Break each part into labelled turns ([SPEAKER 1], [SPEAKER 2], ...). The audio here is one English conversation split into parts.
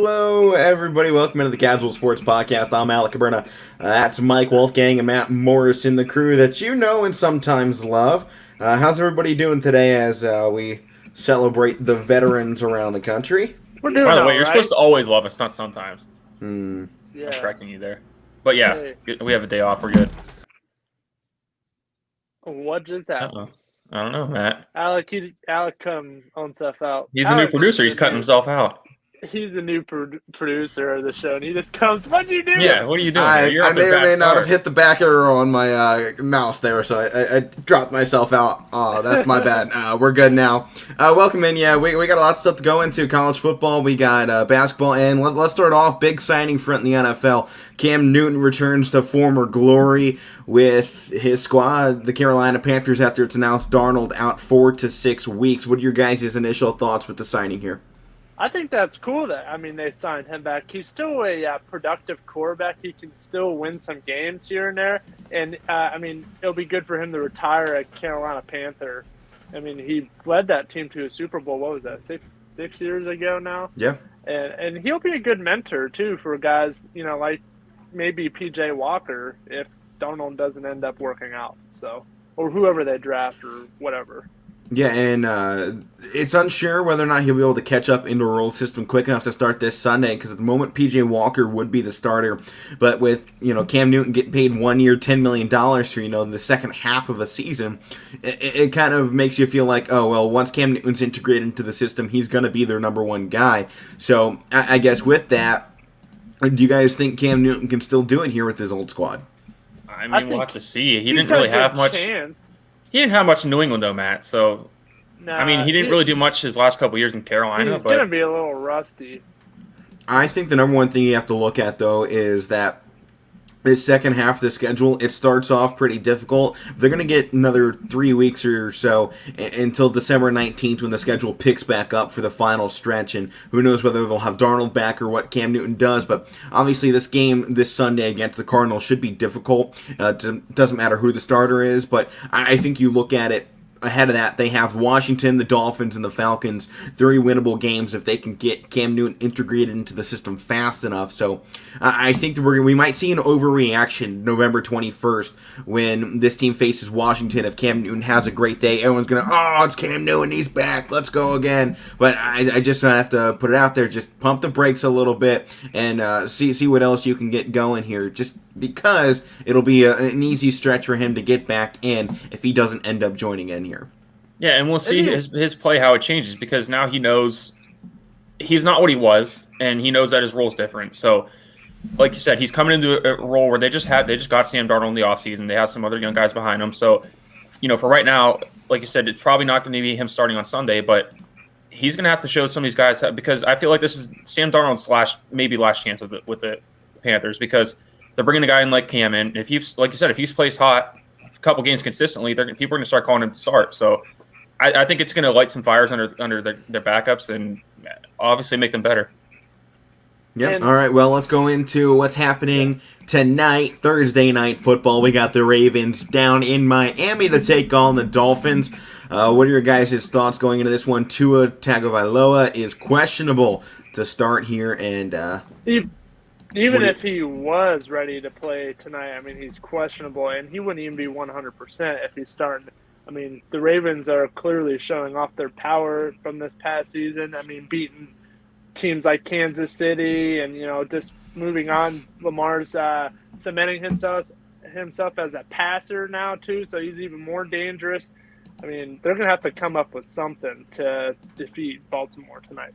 [SPEAKER 1] Hello, everybody. Welcome into the Casual Sports Podcast. I'm Alec Cabrera. That's Mike Wolfgang and Matt Morris in the crew that you know and sometimes love. How's everybody doing today as we celebrate the veterans around the country?
[SPEAKER 2] We're doing
[SPEAKER 3] By the way,
[SPEAKER 2] all
[SPEAKER 3] you're
[SPEAKER 2] right.
[SPEAKER 3] supposed to always love us, not sometimes.
[SPEAKER 1] Hmm.
[SPEAKER 2] Yeah.
[SPEAKER 3] I'm correcting you there. But yeah,
[SPEAKER 2] Hey.
[SPEAKER 3] we have a day off. We're good.
[SPEAKER 2] What just happened?
[SPEAKER 3] Uh-oh. I don't know, Matt.
[SPEAKER 2] Alec come on stuff out.
[SPEAKER 3] He's the new
[SPEAKER 2] Alec
[SPEAKER 3] producer.
[SPEAKER 2] is
[SPEAKER 3] He's cutting himself out.
[SPEAKER 2] He's the new producer of the show, and he just comes. What'd you do?
[SPEAKER 3] Yeah, what are you doing?
[SPEAKER 1] I
[SPEAKER 3] You're off
[SPEAKER 1] may
[SPEAKER 3] to a
[SPEAKER 1] or
[SPEAKER 3] bad
[SPEAKER 1] may not
[SPEAKER 3] start.
[SPEAKER 1] have hit the back arrow on my mouse there, so I dropped myself out. Oh, that's my bad. We're good now. Welcome in. Yeah, we got a lot of stuff to go into. College football, we got basketball, and let's start off. Big signing front in the NFL. Cam Newton returns to former glory with his squad, the Carolina Panthers, after it's announced Darnold out 4 to 6 weeks. What are your guys' initial thoughts with the signing here?
[SPEAKER 2] I think that's cool that, they signed him back. He's still a productive quarterback. He can still win some games here and there. And, it'll be good for him to retire a Carolina Panther. He led that team to a Super Bowl, what was that, six years ago now?
[SPEAKER 1] Yeah.
[SPEAKER 2] And he'll be a good mentor, too, for guys, like maybe P.J. Walker if Darnold doesn't end up working out. So, or whoever they draft or whatever.
[SPEAKER 1] Yeah, and it's unsure whether or not he'll be able to catch up into a role system quick enough to start this Sunday, because at the moment P.J. Walker would be the starter, but with Cam Newton getting paid 1 year $10 million for the second half of a season, it kind of makes you feel like, oh well, once Cam Newton's integrated into the system, he's going to be their number one guy. So I guess with that, do you guys think Cam Newton can still do it here with his old squad?
[SPEAKER 3] We'll have to see. He
[SPEAKER 2] He's
[SPEAKER 3] didn't
[SPEAKER 2] got
[SPEAKER 3] really
[SPEAKER 2] a good
[SPEAKER 3] have much.
[SPEAKER 2] chance.
[SPEAKER 3] He didn't have much in New England, though, Matt. So, he didn't really do much his last couple years in Carolina.
[SPEAKER 2] He's going to be a little rusty.
[SPEAKER 1] I think the number one thing you have to look at, though, is that this second half of the schedule, it starts off pretty difficult. They're going to get another 3 weeks or so until December 19th when the schedule picks back up for the final stretch, and who knows whether they'll have Darnold back or what Cam Newton does, but obviously this game this Sunday against the Cardinals should be difficult. Doesn't matter who the starter is, but I think you look at it. Ahead of that, they have Washington, the Dolphins, and the Falcons. 3 winnable games if they can get Cam Newton integrated into the system fast enough. So I think that we might see an overreaction November 21st when this team faces Washington. If Cam Newton has a great day, everyone's going to, oh, it's Cam Newton, he's back, let's go again. But I just have to put it out there, just pump the brakes a little bit and see what else you can get going here. Just because it'll be an easy stretch for him to get back in if he doesn't end up joining in here.
[SPEAKER 3] Yeah, and we'll see his play, how it changes, because now he knows he's not what he was, and he knows that his role is different. So, like you said, he's coming into a role where they just got Sam Darnold in the offseason. They have some other young guys behind him. So, for right now, like you said, it's probably not going to be him starting on Sunday, but he's going to have to show some of these guys, because I feel like this is Sam Darnold's maybe last chance with the Panthers, because they're bringing a guy in like Cam in. If he's, like you said, if he's plays hot a couple games consistently, people are going to start calling him to start. So I think it's going to light some fires under their backups and obviously make them better.
[SPEAKER 1] Yep. All right. Well, let's go into what's happening tonight, Thursday night football. We got the Ravens down in Miami to take on the Dolphins. What are your guys' thoughts going into this one? Tua Tagovailoa is questionable to start here, and
[SPEAKER 2] even if he was ready to play tonight, he's questionable, and he wouldn't even be 100% if he's starting. The Ravens are clearly showing off their power from this past season. Beating teams like Kansas City and, just moving on. Lamar's cementing himself as a passer now, too, so he's even more dangerous. They're going to have to come up with something to defeat Baltimore tonight.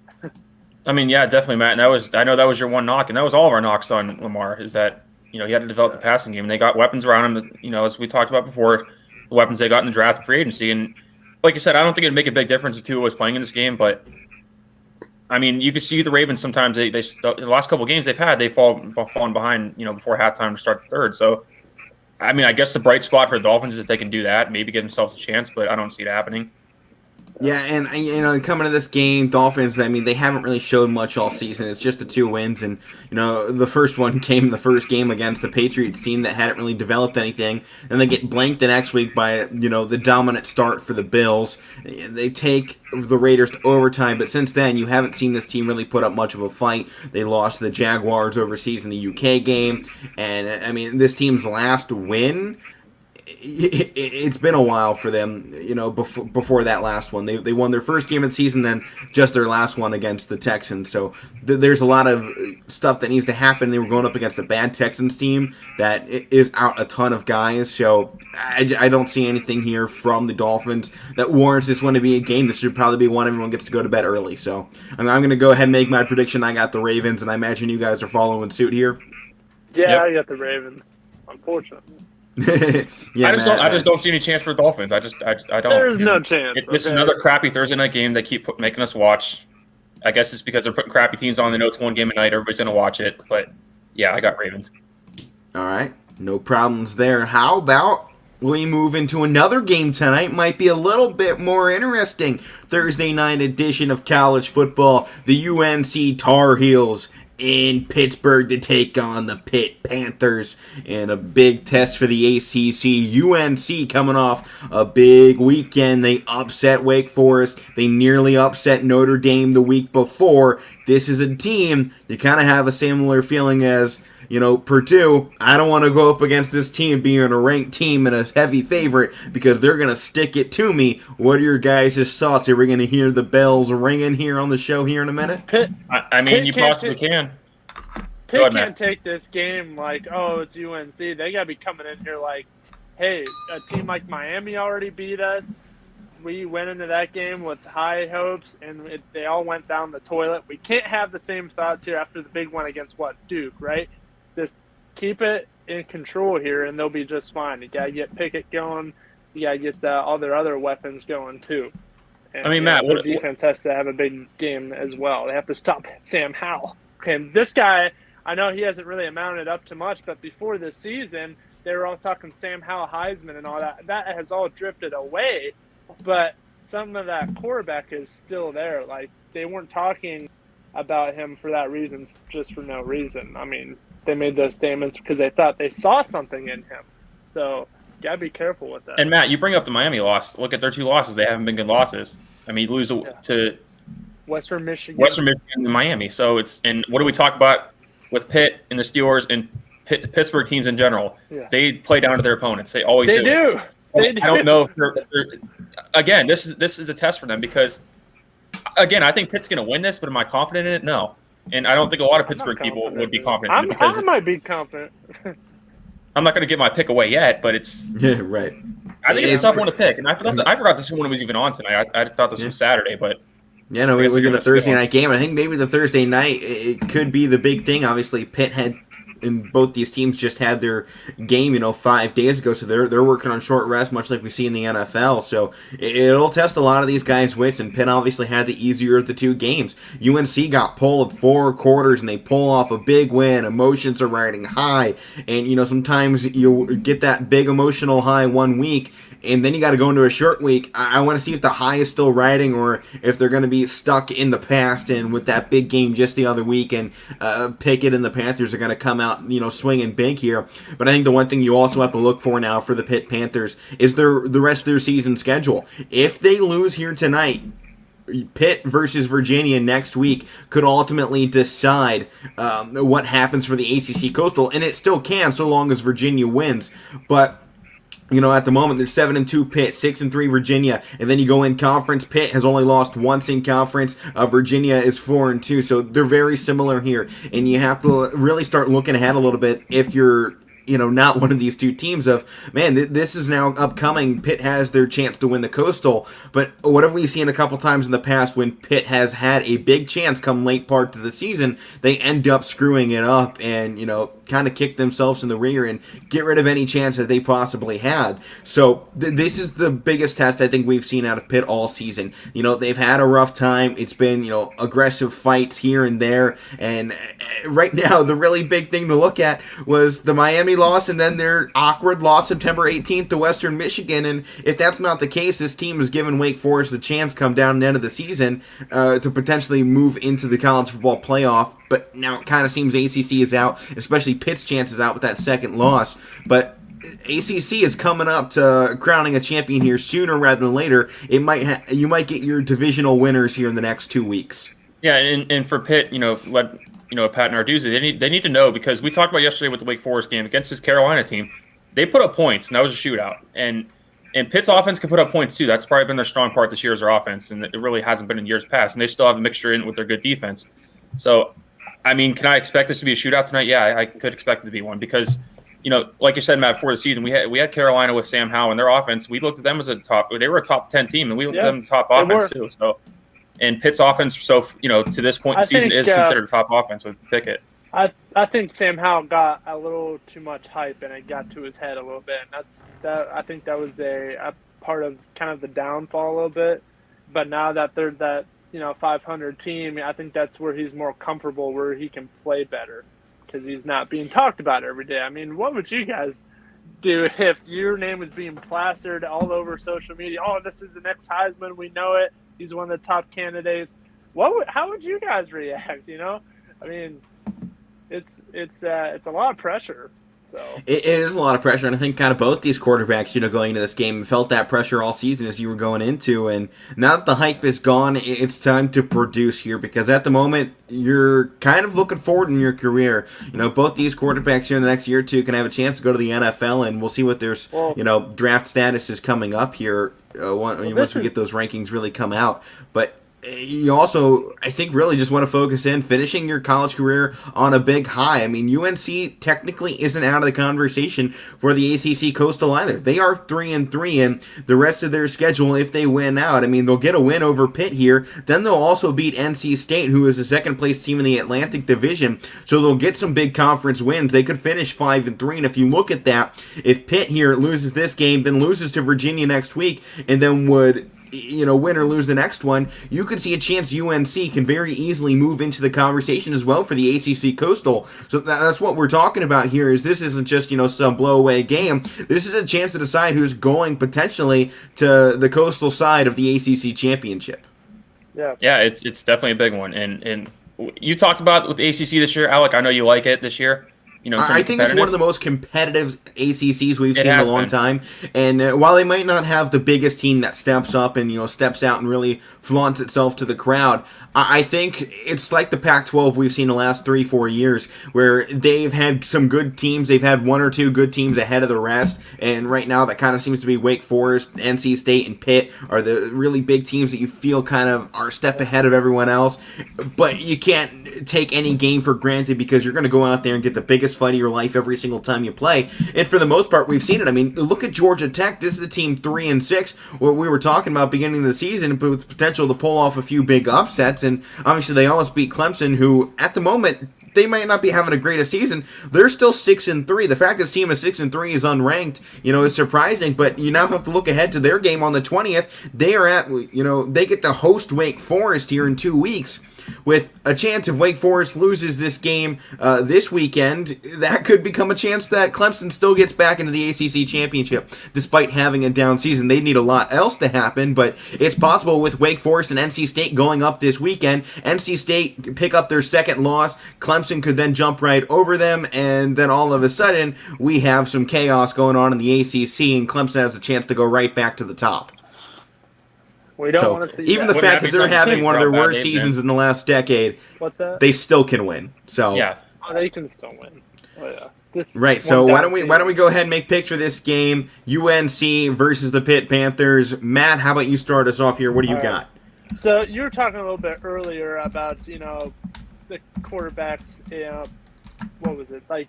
[SPEAKER 3] Yeah, definitely, Matt. And I know that was your one knock, and that was all of our knocks on Lamar, is that, he had to develop the passing game. And they got weapons around him, as we talked about before, the weapons they got in the draft and free agency. And like you said, I don't think it'd make a big difference if Tua was playing in this game, but you can see the Ravens sometimes, the last couple of games they've fallen behind, before halftime to start the third. So, I guess the bright spot for the Dolphins is if they can do that, maybe give themselves a chance, but I don't see it happening.
[SPEAKER 1] Yeah, and coming to this game, Dolphins, I mean, they haven't really showed much all season. It's just the 2 wins, and the first one came in the first game against the Patriots team that hadn't really developed anything. Then they get blanked the next week by the dominant start for the Bills. They take the Raiders to overtime, but since then you haven't seen this team really put up much of a fight. They lost to the Jaguars overseas in the UK game, and I mean, this team's last win. It's been a while for them, before that last one. They won their first game of the season, then just their last one against the Texans. So there's a lot of stuff that needs to happen. They were going up against a bad Texans team that is out a ton of guys. So I don't see anything here from the Dolphins that warrants this one to be a game. This should probably be one everyone gets to go to bed early. So I'm going to go ahead and make my prediction. I got the Ravens, and I imagine you guys are following suit here.
[SPEAKER 2] Yeah,
[SPEAKER 3] Yep.
[SPEAKER 2] I got the Ravens, unfortunately.
[SPEAKER 1] Yeah,
[SPEAKER 3] I just don't see any chance for the Dolphins. I don't.
[SPEAKER 2] There's no chance.
[SPEAKER 3] This is another crappy Thursday night game they keep making us watch. I guess it's because they're putting crappy teams on. They know it's one game a night. Everybody's gonna watch it. But yeah, I got Ravens.
[SPEAKER 1] All right, no problems there. How about we move into another game tonight? Might be a little bit more interesting. Thursday night edition of college football. The UNC Tar Heels in Pittsburgh to take on the Pitt Panthers in a big test for the ACC. UNC coming off a big weekend. They upset Wake Forest. They nearly upset Notre Dame the week before. This is a team you kind of have a similar feeling as Purdue. I don't want to go up against this team being a ranked team and a heavy favorite because they're going to stick it to me. What are your guys' thoughts? Are we going to hear the bells ringing here on the show here in a minute?
[SPEAKER 2] Pitt,
[SPEAKER 3] I mean, you possibly can.
[SPEAKER 2] Pitt can't take this game like, oh, it's UNC. They got to be coming in here like, hey, a team like Miami already beat us. We went into that game with high hopes, and they all went down the toilet. We can't have the same thoughts here after the big one against, Duke, right? Just keep it in control here, and they'll be just fine. You got to get Pickett going. You got to get all their other weapons going, too. And,
[SPEAKER 3] I mean, Matt,
[SPEAKER 2] the defense has to have a big game as well. They have to stop Sam Howell. And this guy, I know he hasn't really amounted up to much, but before this season, they were all talking Sam Howell, Heisman, and all that. That has all drifted away, but some of that quarterback is still there. Like, they weren't talking about him for that reason, just for no reason. I mean, they made those statements because they thought they saw something in him. So, got to be careful with that.
[SPEAKER 3] And, Matt, you bring up the Miami loss. Look at their 2 losses. They haven't been good losses. I mean, you lose to
[SPEAKER 2] Western Michigan
[SPEAKER 3] and Miami. So and what do we talk about with Pitt and the Steelers and Pittsburgh teams in general?
[SPEAKER 2] Yeah.
[SPEAKER 3] They play down to their opponents. They always
[SPEAKER 2] do. They do.
[SPEAKER 3] I don't know if they're again, this is a test for them because, again, I think Pitt's going to win this, but am I confident in it? No. And I don't think a lot of Pittsburgh people would be confident in it because
[SPEAKER 2] I might be confident.
[SPEAKER 3] I'm not going to give my pick away yet, but it's –
[SPEAKER 1] Yeah, right.
[SPEAKER 3] I think it's a tough one to pick. And I forgot this one was even on tonight. I thought this was Saturday, but –
[SPEAKER 1] Yeah, no, we got the Thursday night game. I think maybe the Thursday night, it could be the big thing. Obviously, Pitt had – and both these teams just had their game, 5 days ago, so they're working on short rest, much like we see in the NFL. So it'll test a lot of these guys' wits, and Pitt obviously had the easier of the 2 games. UNC got pulled 4 quarters, and they pull off a big win. Emotions are riding high, and sometimes you get that big emotional high one week, and then you got to go into a short week. I want to see if the high is still riding or if they're going to be stuck in the past and with that big game just the other week, and Pickett and the Panthers are going to come out, swinging big here. But I think the one thing you also have to look for now for the Pitt Panthers is the rest of their season schedule. If they lose here tonight, Pitt versus Virginia next week could ultimately decide what happens for the ACC Coastal, and it still can so long as Virginia wins. But at the moment, they're 7-2 Pitt, 6-3 Virginia, and then you go in conference. Pitt has only lost once in conference. Virginia is 4-2, so they're very similar here. And you have to really start looking ahead a little bit if you're not one of these 2 teams of, man, this is now upcoming. Pitt has their chance to win the Coastal. But what have we seen a couple times in the past when Pitt has had a big chance come late part of the season, they end up screwing it up and, kind of kick themselves in the rear and get rid of any chance that they possibly had. So this is the biggest test I think we've seen out of Pitt all season. They've had a rough time. It's been, aggressive fights here and there. And right now, the really big thing to look at was the Miami loss and then their awkward loss September 18th to Western Michigan. And if that's not the case, this team has given Wake Forest the chance come down the end of the season to potentially move into the college football playoff. But now it kind of seems ACC is out, especially Pitt's chances out with that second loss. But ACC is coming up to crowning a champion here sooner rather than later. You might get your divisional winners here in the next 2 weeks.
[SPEAKER 3] Yeah, and for Pitt, Pat Narduzzi, they need to know, because we talked about yesterday with the Wake Forest game against this Carolina team. They put up points, and that was a shootout. And Pitt's offense can put up points too. That's probably been their strong part this year is their offense, and it really hasn't been in years past. And they still have a mixture in with their good defense. So, I mean, can I expect this to be a shootout tonight? Yeah, I could expect it to be one because, like you said, Matt, before the season, we had Carolina with Sam Howell and their offense. We looked at them as they were a top 10 team, and we looked at them as top offense too. So. And Pitt's offense, to this point in the season, is considered a top offense with Pickett.
[SPEAKER 2] I think Sam Howell got a little too much hype, and it got to his head a little bit. And I think that was a part of kind of the downfall a little bit. But now that they're that 500 team, I think that's where he's more comfortable, where he can play better, because he's not being talked about every day. I mean, what would you guys do if your name was being plastered all over social media? Oh, this is the next Heisman. We know it. He's one of the top candidates. How would you guys react? I mean, it's a lot of pressure. So
[SPEAKER 1] it is a lot of pressure, and I think kind of both these quarterbacks, going into this game, felt that pressure all season as you were going into. And now that the hype is gone, it's time to produce here, because at the moment you're kind of looking forward in your career. Both these quarterbacks here in the next year or two can have a chance to go to the NFL, and we'll see what their draft status is coming up here. Once we get those rankings really come out. But you also, I think, really just want to focus in finishing your college career on a big high. I mean, UNC technically isn't out of the conversation for the ACC Coastal either. They are 3-3, and the rest of their schedule, if they win out, I mean, they'll get a win over Pitt here. Then they'll also beat NC State, who is the second place team in the Atlantic Division. So they'll get some big conference wins. They could finish 5-3, and if you look at that, if Pitt here loses this game, then loses to Virginia next week, and then would win or lose the next one, you could see a chance UNC can very easily move into the conversation as well for the ACC Coastal. So that's what we're talking about here. Is this isn't just some blowaway game. This is a chance to decide who's going potentially to the Coastal side of the ACC championship.
[SPEAKER 3] Yeah, it's definitely a big one. And you talked about with the ACC this year, Alec. I know you like it this year.
[SPEAKER 1] I think it's one of the most competitive ACCs we've seen in a long time. And while they might not have the biggest team that steps up and steps out and really flaunts itself to the crowd, I think it's like the Pac-12 we've seen the last 3-4 years, where they've had some good teams. They've had one or two good teams ahead of the rest. And right now that kind of seems to be Wake Forest, NC State, and Pitt are the really big teams that you feel kind of are a step ahead of everyone else. But you can't take any game for granted, because you're going to go out there and get the biggest fight of your life every single time you play. And for the most part, we've seen it. I mean, look at Georgia Tech. This is a team 3-6. What we were talking about beginning of the season, but with potential to pull off a few big upsets. And obviously, they almost beat Clemson, who at the moment they might not be having a greatest season. They're still 6-3. The fact this team is 6-3 is unranked, is surprising. But you now have to look ahead to their game on the 20th. They are at, they get to host Wake Forest here in 2 weeks. With a chance if Wake Forest loses this game this weekend, that could become a chance that Clemson still gets back into the ACC championship. Despite having a down season, they need a lot else to happen, but it's possible with Wake Forest and NC State going up this weekend. NC State pick up their second loss. Clemson could then jump right over them, and then all of a sudden, we have some chaos going on in the ACC, and Clemson has a chance to go right back to the top.
[SPEAKER 2] We don't want to see
[SPEAKER 1] even
[SPEAKER 2] that.
[SPEAKER 1] the fact that they're having one of their worst seasons in the last decade,
[SPEAKER 2] what's that?
[SPEAKER 1] They still can win. So
[SPEAKER 2] they can still win. Oh, yeah.
[SPEAKER 1] Right. So why don't we go ahead and make picks for this game? UNC versus the Pitt Panthers. Matt, how about you start us off here? What do you got?
[SPEAKER 2] So you were talking a little bit earlier about the quarterbacks. What was it, like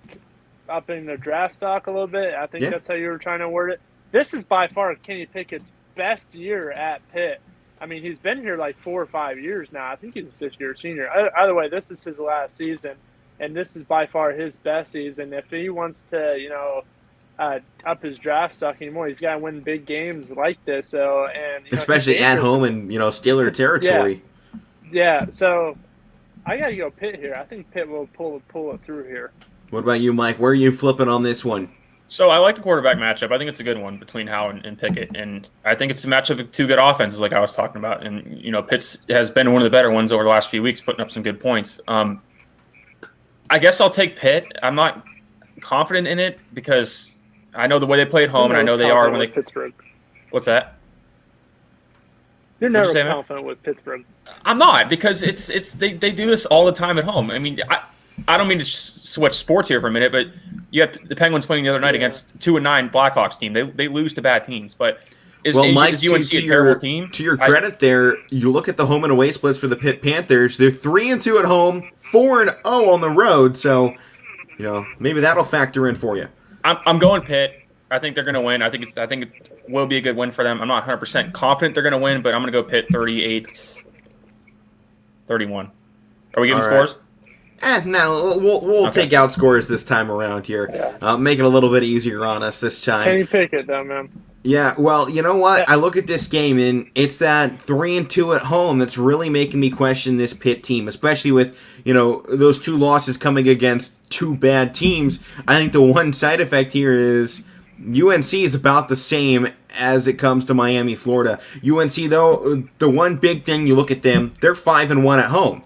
[SPEAKER 2] upping their draft stock a little bit? I think that's how you were trying to word it. This is by far Kenny Pickett's best year at Pitt. I mean, he's been here like 4 or 5 years now. I think he's a fifth-year senior. Either way, this is his last season, and this is by far his best season. If he wants to, up his draft stock anymore, he's got to win big games like this. So, and
[SPEAKER 1] especially at home in Steeler territory.
[SPEAKER 2] Yeah. So I got to go Pitt here. I think Pitt will pull it through here.
[SPEAKER 1] What about you, Mike? Where are you flipping on this one?
[SPEAKER 3] So I like the quarterback matchup. I think it's a good one between Howe and Pickett, and I think it's a matchup of two good offenses, like I was talking about. And Pitts has been one of the better ones over the last few weeks, putting up some good points. I guess I'll take Pitt. I'm not confident in it because I know the way they play at home, and I know they are when they
[SPEAKER 2] Pittsburgh.
[SPEAKER 3] What's that?
[SPEAKER 2] You're never confident with Pittsburgh.
[SPEAKER 3] I'm not because they do this all the time at home. I mean, I don't mean to switch sports here for a minute, but you have the Penguins playing the other night against 2-9 Blackhawks team. They lose to bad teams, but
[SPEAKER 1] Mike,
[SPEAKER 3] is UNC a terrible team?
[SPEAKER 1] To your credit, there you look at the home and away splits for the Pitt Panthers. They're 3-2 at home, 4-0 on the road. So maybe that'll factor in for you.
[SPEAKER 3] I'm going Pitt. I think they're going to win. I think it will be a good win for them. I'm not 100% confident they're going to win, but I'm going to go Pitt 38-31. Are we giving scores?
[SPEAKER 1] No, we'll take out scores this time around here. Make it a little bit easier on us this time.
[SPEAKER 2] Can you pick it though, man?
[SPEAKER 1] Yeah, well, you know what? I look at this game, and it's that 3-2 at home that's really making me question this Pitt team, especially with, those two losses coming against two bad teams. I think the one side effect here is UNC is about the same as it comes to Miami, Florida. UNC, though, the one big thing you look at them, they're 5-1 at home.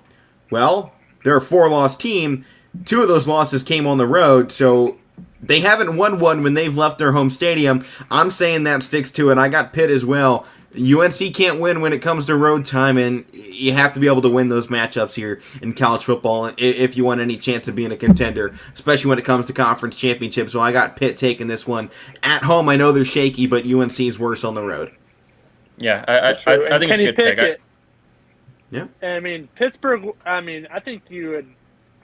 [SPEAKER 1] Well, they're a 4-loss team. 2 of those losses came on the road, so they haven't won one when they've left their home stadium. I'm saying that sticks to it. I got Pitt as well. UNC can't win when it comes to road time, and you have to be able to win those matchups here in college football if you want any chance of being a contender, especially when it comes to conference championships. So I got Pitt taking this one. At home, I know they're shaky, but UNC is worse on the road.
[SPEAKER 3] Yeah, I think it's a good pick.
[SPEAKER 1] Yeah.
[SPEAKER 2] I mean, Pittsburgh, I think you would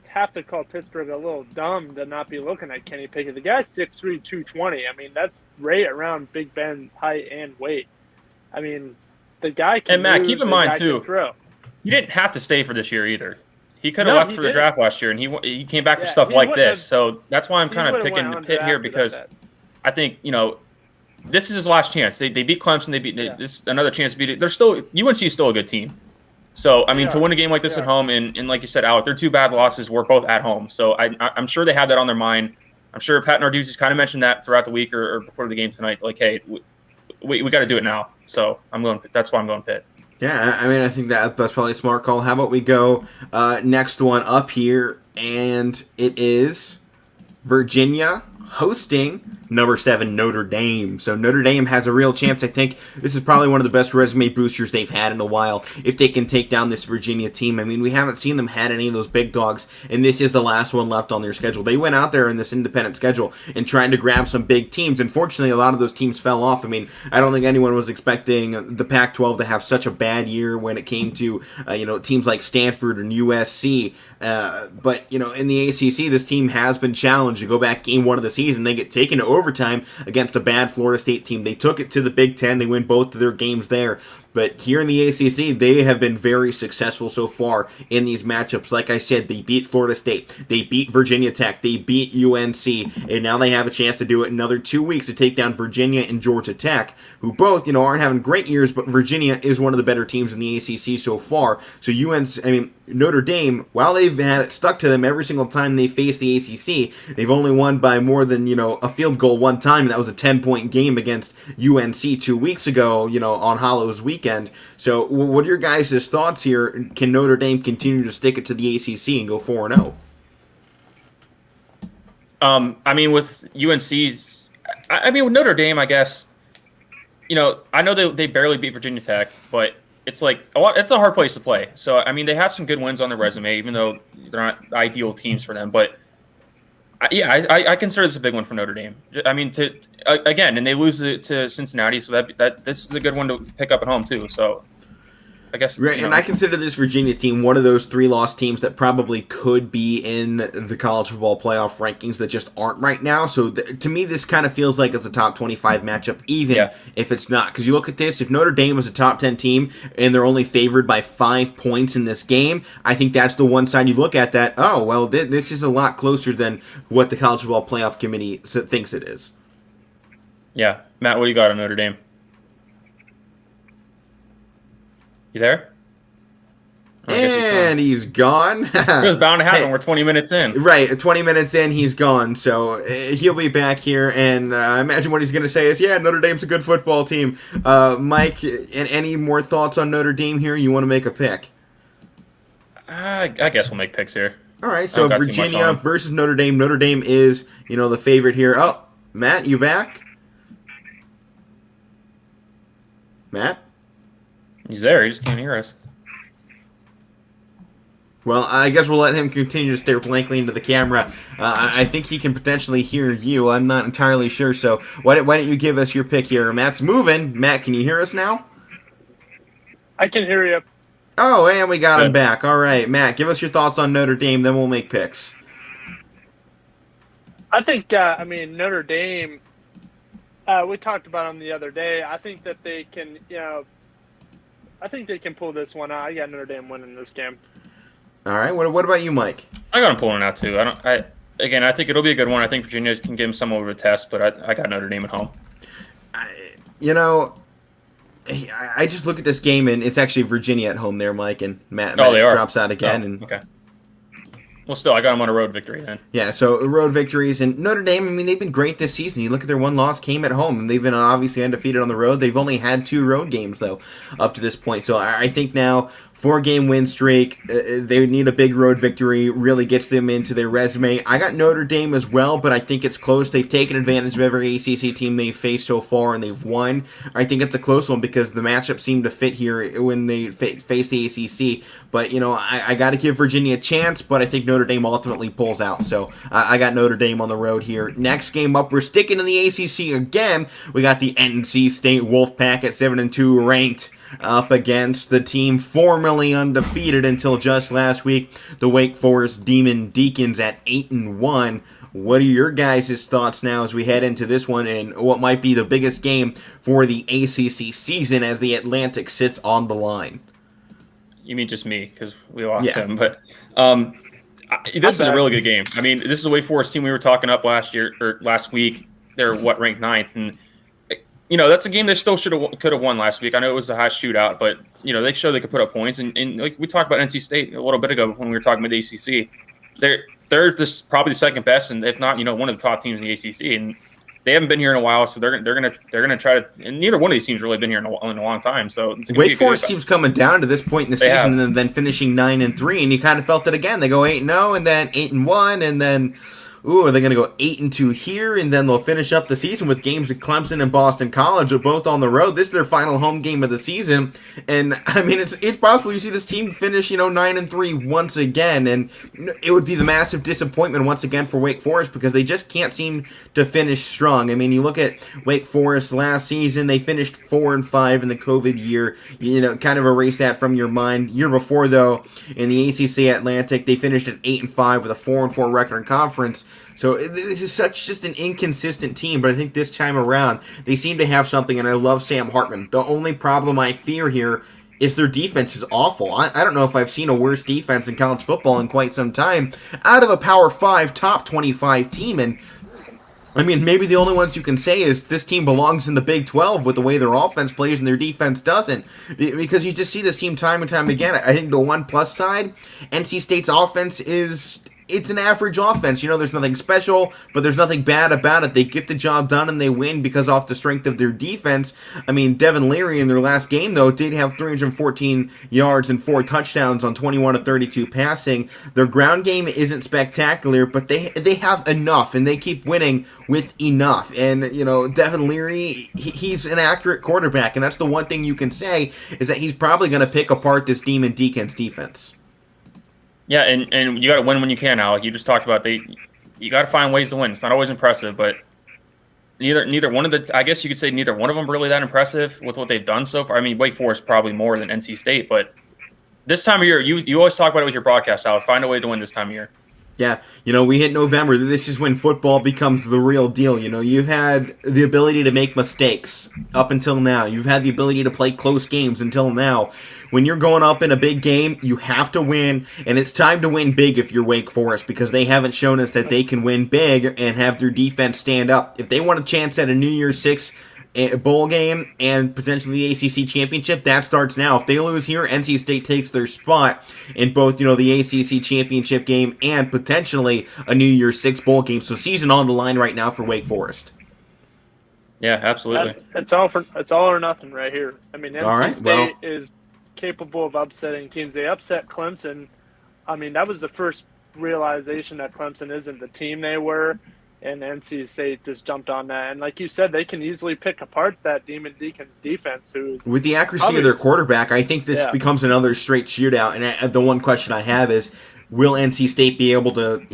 [SPEAKER 2] have to call Pittsburgh a little dumb to not be looking at Kenny Pickett. The guy's 6'3", 220. I mean, that's right around Big Ben's height and weight. I mean, the guy can
[SPEAKER 3] And Matt,
[SPEAKER 2] move,
[SPEAKER 3] keep in mind, too,
[SPEAKER 2] throw.
[SPEAKER 3] He didn't have to stay for this year either. He could have left for the draft last year, and he came back for stuff like this. So that's why I'm kind of picking Pitt here because I think, this is his last chance. They beat Clemson. This another chance to beat it. UNC is still a good team. So, I mean, to win a game like this at home, and like you said, Alec, their 2 bad losses were both at home. So I'm sure they had that on their mind. I'm sure Pat Narduzzi's kind of mentioned that throughout the week or before the game tonight. Like, hey, we got to do it now. So that's why I'm going Pitt.
[SPEAKER 1] Yeah, I mean, I think that's probably a smart call. How about we go next one up here, and it is Virginia hosting number 7 Notre Dame. So Notre Dame has a real chance. I think this is probably one of the best resume boosters they've had in a while if they can take down this Virginia team. I mean, we haven't seen them had any of those big dogs, and this is the last one left on their schedule. They went out there in this independent schedule and tried to grab some big teams. Unfortunately, a lot of those teams fell off. I mean, I don't think anyone was expecting the Pac-12 to have such a bad year when it came to teams like Stanford and USC. But in the ACC, this team has been challenged. You go back game 1 of the season, they get taken to overtime against a bad Florida State team. They took it to the Big Ten. They win both of their games there. But here in the ACC, they have been very successful so far in these matchups. Like I said, they beat Florida State. They beat Virginia Tech. They beat UNC. And now they have a chance to do it in another 2 weeks to take down Virginia and Georgia Tech, who both, aren't having great years, but Virginia is one of the better teams in the ACC so far. So Notre Dame, while they've had it stuck to them every single time they face the ACC, they've only won by more than, a field goal one time, and that was a 10-point game against UNC 2 weeks ago, on Hallows weekend. So what are your guys' thoughts here? Can Notre Dame continue to stick it to the ACC and go 4-0?
[SPEAKER 3] I mean, with UNC's, with Notre Dame, I guess, I know they barely beat Virginia Tech, but it's like it's a hard place to play. So, I mean, they have some good wins on their resume, even though they're not ideal teams for them. But I consider this a big one for Notre Dame. I mean, and they lose to Cincinnati, so that this is a good one to pick up at home too. So I guess.
[SPEAKER 1] Right, and I consider this Virginia team one of those 3-loss teams that probably could be in the college football playoff rankings that just aren't right now. So to me, this kind of feels like it's a top 25 matchup, even if it's not. Because you look at this, if Notre Dame was a top 10 team and they're only favored by 5 points in this game, I think that's the one side you look at that, oh, well, this is a lot closer than what the college football playoff committee thinks it is.
[SPEAKER 3] Yeah. Matt, what do you got on Notre Dame? You there?
[SPEAKER 1] And he's gone.
[SPEAKER 3] It was bound to happen. Hey, we're 20 minutes in.
[SPEAKER 1] Right, 20 minutes in, he's gone. So he'll be back here, and I imagine what he's going to say is, yeah, Notre Dame's a good football team. Mike, any more thoughts on Notre Dame here? You want to make a pick?
[SPEAKER 3] I guess we'll make picks here.
[SPEAKER 1] All right, so Virginia versus Notre Dame. Notre Dame is, the favorite here. Oh, Matt, you back? Matt?
[SPEAKER 3] He's there. He just can't hear us.
[SPEAKER 1] Well, I guess we'll let him continue to stare blankly into the camera. I think he can potentially hear you. I'm not entirely sure, so why don't you give us your pick here? Matt's moving. Matt, can you hear us now?
[SPEAKER 2] I can hear you.
[SPEAKER 1] Oh, and we got him back. All right, Matt, give us your thoughts on Notre Dame, then we'll make picks.
[SPEAKER 2] I think, Notre Dame, we talked about them the other day. I think that they can, I think they can pull this one out. I got Notre Dame winning this game.
[SPEAKER 1] All right. What about you, Mike?
[SPEAKER 3] I got them pulling out too. I think it'll be a good one. I think Virginia can give them some over a test, but I got Notre Dame at home.
[SPEAKER 1] I just look at this game, and it's actually Virginia at home there, Mike, and Matt drops out again.
[SPEAKER 3] Okay. Well, still, I got them on a road victory then.
[SPEAKER 1] Yeah, so road victories. And Notre Dame, they've been great this season. You look at their one loss came at home, and they've been obviously undefeated on the road. They've only had 2 road games, though, up to this point. So I think now 4-game win streak. They need a big road victory. Really gets them into their resume. I got Notre Dame as well, but I think it's close. They've taken advantage of every ACC team they've faced so far, and they've won. I think it's a close one because the matchup seemed to fit here when they face the ACC. But, I got to give Virginia a chance, but I think Notre Dame ultimately pulls out. So I got Notre Dame on the road here. Next game up, we're sticking in the ACC again. We got the NC State Wolfpack at 7-2 ranked, up against the team formerly undefeated until just last week, the Wake Forest Demon Deacons at 8-1. What are your guys' thoughts now as we head into this one and what might be the biggest game for the ACC season as the Atlantic sits on the line?
[SPEAKER 3] You mean just me because we lost him, but this is a really good game. This is the Wake Forest team we were talking up last week. They're ranked 9th, and that's a game they still could have won last week. I know it was a high shootout, but they showed they could put up points. And like we talked about NC State a little bit ago when we were talking about the ACC, they're just probably the second best, and if not, one of the top teams in the ACC. And they haven't been here in a while, so they're gonna try to. And neither one of these teams really been here in a long time. So
[SPEAKER 1] Wake Forest keeps coming down to this point in the season, and then finishing 9-3, and you kind of felt it again. They go 8-0, and then 8-1, and then. Ooh, are they going to go 8-2 here, and then they'll finish up the season with games at Clemson and Boston College, are both on the road. This is their final home game of the season, and it's possible you see this team finish 9-3 once again, and it would be the massive disappointment once again for Wake Forest because they just can't seem to finish strong. You look at Wake Forest last season; they finished 4-5 in the COVID year. Kind of erase that from your mind. Year before, though, in the ACC Atlantic, they finished at 8-5 with a 4-4 record in conference. So this is just an inconsistent team, but I think this time around they seem to have something, and I love Sam Hartman. The only problem I fear here is their defense is awful. I don't know if I've seen a worse defense in college football in quite some time out of a Power 5 top 25 team, and maybe the only ones you can say is this team belongs in the Big 12 with the way their offense plays and their defense doesn't. Because you just see this team time and time again. I think the one plus side, NC State's offense it's an average offense. There's nothing special, but there's nothing bad about it. They get the job done and they win because off the strength of their defense. Devin Leary in their last game, though, did have 314 yards and 4 touchdowns on 21 of 32 passing. Their ground game isn't spectacular, but they have enough, and they keep winning with enough. And, Devin Leary, he's an accurate quarterback, and that's the one thing you can say is that he's probably going to pick apart this Demon Deacons defense.
[SPEAKER 3] Yeah, and you got to win when you can, Alec. You just talked about you got to find ways to win. It's not always impressive, but neither one of the I guess you could say neither one of them really that impressive with what they've done so far. Wake Forest probably more than NC State, but this time of year, you always talk about it with your broadcast, Alec. Find a way to win this time of year.
[SPEAKER 1] Yeah, we hit November. This is when football becomes the real deal. You've had the ability to make mistakes up until now. You've had the ability to play close games until now. When you're going up in a big game, you have to win, and it's time to win big if you're Wake Forest because they haven't shown us that they can win big and have their defense stand up. If they want a chance at a New Year's Six bowl game and potentially the ACC championship, that starts now. If they lose here, NC State takes their spot in both, the ACC championship game and potentially a New Year's Six bowl game. So season on the line right now for Wake Forest.
[SPEAKER 3] Yeah, absolutely.
[SPEAKER 2] It's all or nothing right here. I mean, NC State is capable of upsetting teams. They upset Clemson. I mean, that was the first realization that Clemson isn't the team they were, and NC State just jumped on that. And like you said, they can easily pick apart that Demon Deacons defense.
[SPEAKER 1] With the accuracy of their quarterback, I think this becomes another straight shootout. And the one question I have is, will NC State be able to,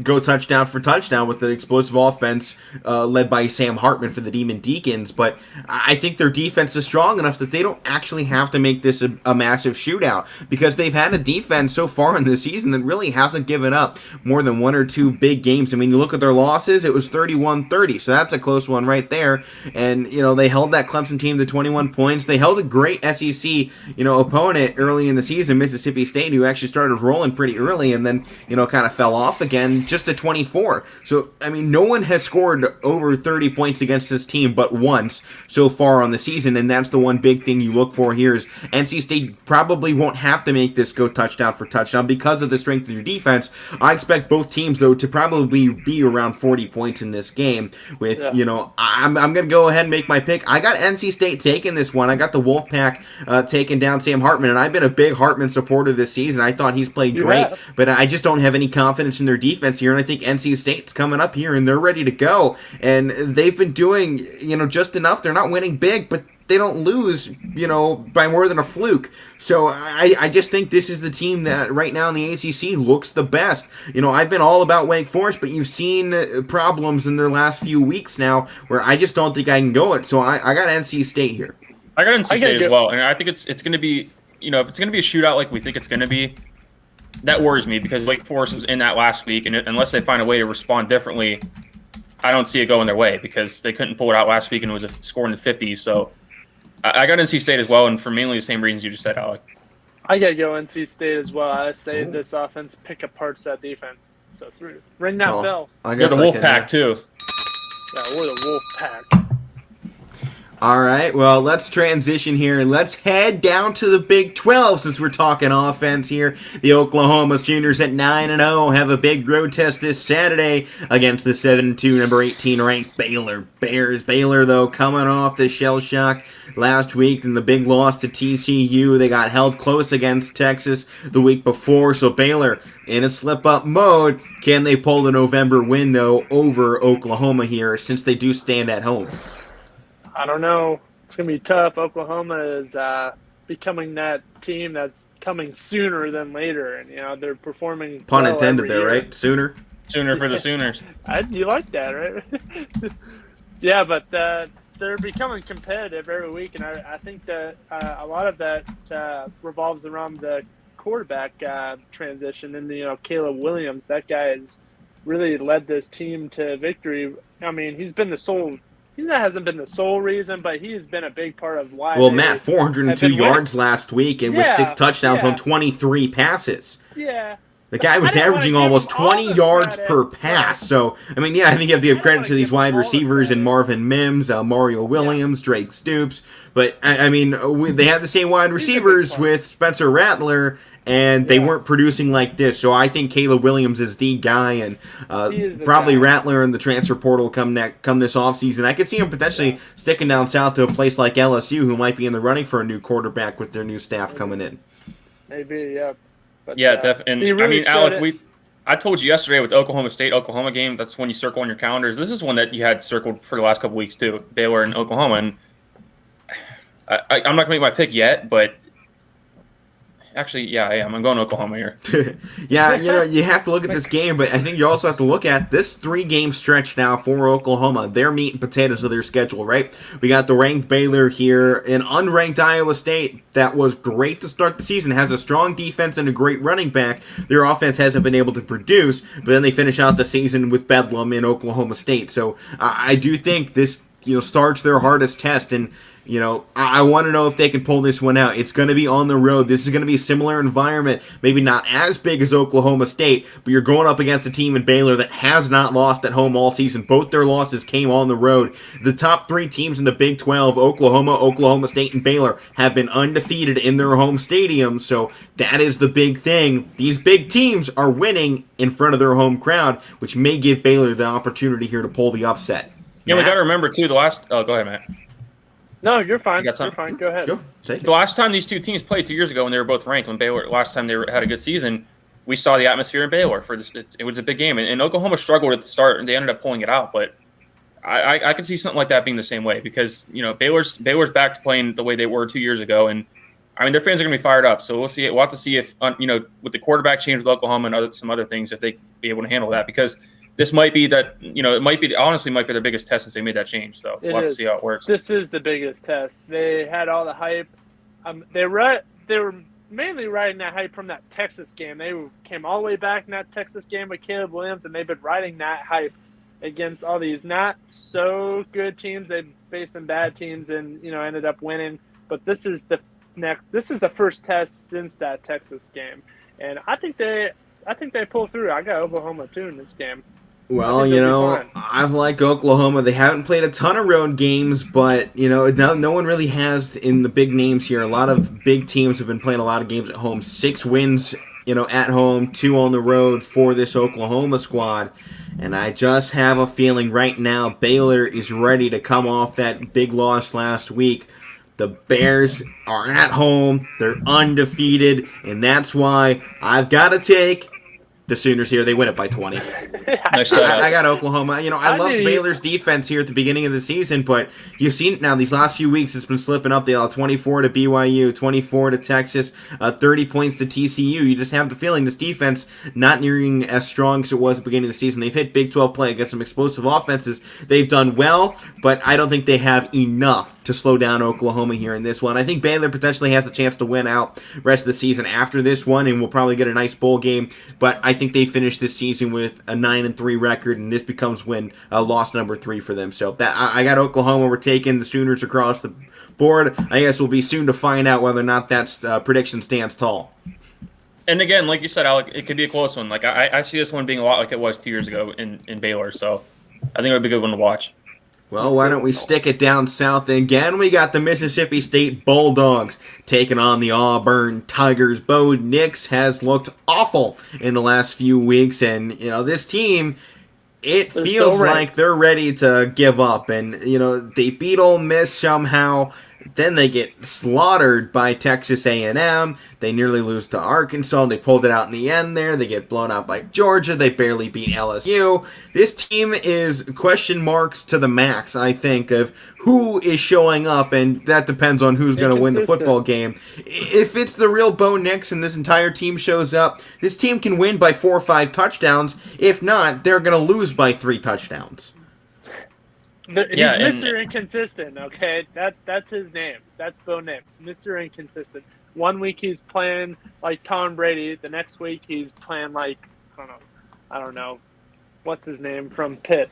[SPEAKER 1] go touchdown for touchdown with the explosive offense led by Sam Hartman for the Demon Deacons? But I think their defense is strong enough that they don't actually have to make this a massive shootout, because they've had a defense so far in this season that really hasn't given up more than one or two big games. I mean, you look at their losses, it was 31-30, so that's a close one right there. And, they held that Clemson team to 21 points. They held a great SEC, opponent early in the season, Mississippi State, who actually started rolling pretty early and then, kind of fell off again, just at 24. So, I mean, no one has scored over 30 points against this team but once so far on the season, and that's the one big thing you look for here is NC State probably won't have to make this go touchdown for touchdown because of the strength of your defense. I expect both teams, though, to probably be around 40 points in this game with, I'm going to go ahead and make my pick. I got NC State taking this one. I got the Wolfpack taking down Sam Hartman, and I've been a big Hartman supporter this season. I thought he's played great. But I just don't have any confidence in their defense here, and I think NC State's coming up here, and they're ready to go. And they've been doing, just enough. They're not winning big, but they don't lose, by more than a fluke. So I just think this is the team that right now in the ACC looks the best. I've been all about Wake Forest, but you've seen problems in their last few weeks now where I just don't think I can go it. So I got NC State here.
[SPEAKER 3] I got NC State as well, and I think it's going to be, if it's going to be a shootout like we think it's going to be, that worries me because Wake Forest was in that last week, and unless they find a way to respond differently, I don't see it going their way because they couldn't pull it out last week and it was a score in the 50s. So I got NC State as well, and for mainly the same reasons you just said, Alec.
[SPEAKER 2] I got to go NC State as well. I say this offense pick apart that defense. So ring that bell.
[SPEAKER 3] You're the Wolfpack too.
[SPEAKER 2] Yeah, we're the Wolfpack.
[SPEAKER 1] All right, well, let's transition here and let's head down to the Big 12 since we're talking offense here. The Oklahoma Sooners at 9-0 have a big road test this Saturday against the 7-2 number 18 ranked Baylor Bears. Baylor, though, coming off the shell shock last week and the big loss to TCU. They got held close against Texas the week before, so Baylor in a slip-up mode. Can they pull the November win, though, over Oklahoma here since they do stand at home?
[SPEAKER 2] I don't know. It's going to be tough. Oklahoma is becoming that team that's coming sooner than later. And, they're performing
[SPEAKER 1] pun intended there, right? Sooner
[SPEAKER 3] for the Sooners.
[SPEAKER 2] You like that, right? Yeah, but they're becoming competitive every week. And I think that a lot of that revolves around the quarterback transition. And, Caleb Williams, that guy has really led this team to victory. I mean, he's been the sole – that hasn't been the sole reason, but he has been a big part of why.
[SPEAKER 1] Well, Matt, 402 yards last week and with 6 touchdowns on 23 passes.
[SPEAKER 2] Yeah.
[SPEAKER 1] The guy was averaging almost 20 yards per pass. So, I mean, I think you have to give credit to these wide receivers and Marvin Mims, Mario Williams, Drake Stoops. But, I mean, they had the same wide receivers with Spencer Rattler, and they weren't producing like this. So I think Caleb Williams is the guy, and probably Rattler in the transfer portal come this offseason. I could see him potentially sticking down south to a place like LSU, who might be in the running for a new quarterback with their new staff coming in.
[SPEAKER 2] Maybe, yeah. But,
[SPEAKER 3] definitely. And really Alec, I told you yesterday with the Oklahoma game, that's when you circle on your calendars. This is one that you had circled for the last couple weeks too, Baylor and Oklahoma. And I'm not going to make my pick yet, but actually, I am. I'm going to Oklahoma here.
[SPEAKER 1] You have to look at this game, but I think you also have to look at this 3-game stretch now for Oklahoma. Their meat and potatoes of their schedule, right? We got the ranked Baylor here, an unranked Iowa State that was great to start the season, has a strong defense and a great running back. Their offense hasn't been able to produce, but then they finish out the season with Bedlam in Oklahoma State. So I do think this starts their hardest test. And, I want to know if they can pull this one out. It's going to be on the road. This is going to be a similar environment, maybe not as big as Oklahoma State, but you're going up against a team in Baylor that has not lost at home all season. Both their losses came on the road. The top 3 teams in the Big 12, Oklahoma, Oklahoma State, and Baylor, have been undefeated in their home stadium, so that is the big thing. These big teams are winning in front of their home crowd, which may give Baylor the opportunity here to pull the upset.
[SPEAKER 3] Yeah, we got to remember, too, go ahead, Matt.
[SPEAKER 2] No, you're fine. You're fine. Go ahead.
[SPEAKER 3] The last time these two teams played 2 years ago when they were both ranked, last time they had a good season, we saw the atmosphere in Baylor. It was a big game. And Oklahoma struggled at the start, and they ended up pulling it out. But I could see something like that being the same way because, Baylor's back to playing the way they were 2 years ago. And, their fans are going to be fired up. So we'll see. We'll have to see if, with the quarterback change with Oklahoma and some other things, if they be able to handle that because – this might be that, honestly might be their biggest test since they made that change. So we'll have to see how it works.
[SPEAKER 2] This is the biggest test. They had all the hype. They were mainly riding that hype from that Texas game. They came all the way back in that Texas game with Caleb Williams, and they've been riding that hype against all these not so good teams. They faced some bad teams and, ended up winning. But this is the first test since that Texas game. And I think they pull through. I got Oklahoma too in this game.
[SPEAKER 1] Well, I've liked Oklahoma. They haven't played a ton of road games, but, no one really has in the big names here. A lot of big teams have been playing a lot of games at home. 6 wins, at home, 2 on the road for this Oklahoma squad. And I just have a feeling right now Baylor is ready to come off that big loss last week. The Bears are at home. They're undefeated, and that's why I've got to take the Sooners here. They win it by 20.
[SPEAKER 3] Nice
[SPEAKER 1] I got Oklahoma. I loved Baylor's defense here at the beginning of the season, but you've seen it now these last few weeks. It's been slipping up. They all 24 to BYU, 24 to Texas, 30 points to TCU. You just have the feeling this defense not nearing as strong as it was at the beginning of the season. They've hit Big 12 play against some explosive offenses. They've done well, but I don't think they have enough to slow down Oklahoma here in this one. I think Baylor potentially has the chance to win out rest of the season after this one, and we'll probably get a nice bowl game, but I think they finish this season with a 9-3 record, and this becomes loss number 3 for them. So I got Oklahoma. We're taking the Sooners across the board. I guess we'll be soon to find out whether or not that prediction stands tall.
[SPEAKER 3] And again, like you said, Alec, it could be a close one. Like I see this one being a lot like it was 2 years ago in Baylor. So I think it would be a good one to watch.
[SPEAKER 1] Well, why don't we stick it down south again? We got the Mississippi State Bulldogs taking on the Auburn Tigers. Bo Nix has looked awful in the last few weeks, and this team, it feels like they're ready to give up. And they beat Ole Miss somehow. Then they get slaughtered by Texas A&M. They nearly lose to Arkansas. They pulled it out in the end there. They get blown out by Georgia. They barely beat LSU. This team is question marks to the max, I think, of who is showing up, and that depends on who's going to win the football game. If it's the real Bo Nix and this entire team shows up, this team can win by 4 or 5 touchdowns. If not, they're going to lose by 3 touchdowns.
[SPEAKER 2] He's Mr. Inconsistent, okay? That's his name. That's Bo Nix, Mr. Inconsistent. 1 week he's playing like Tom Brady. The next week he's playing like, I don't know. What's his name from Pitt?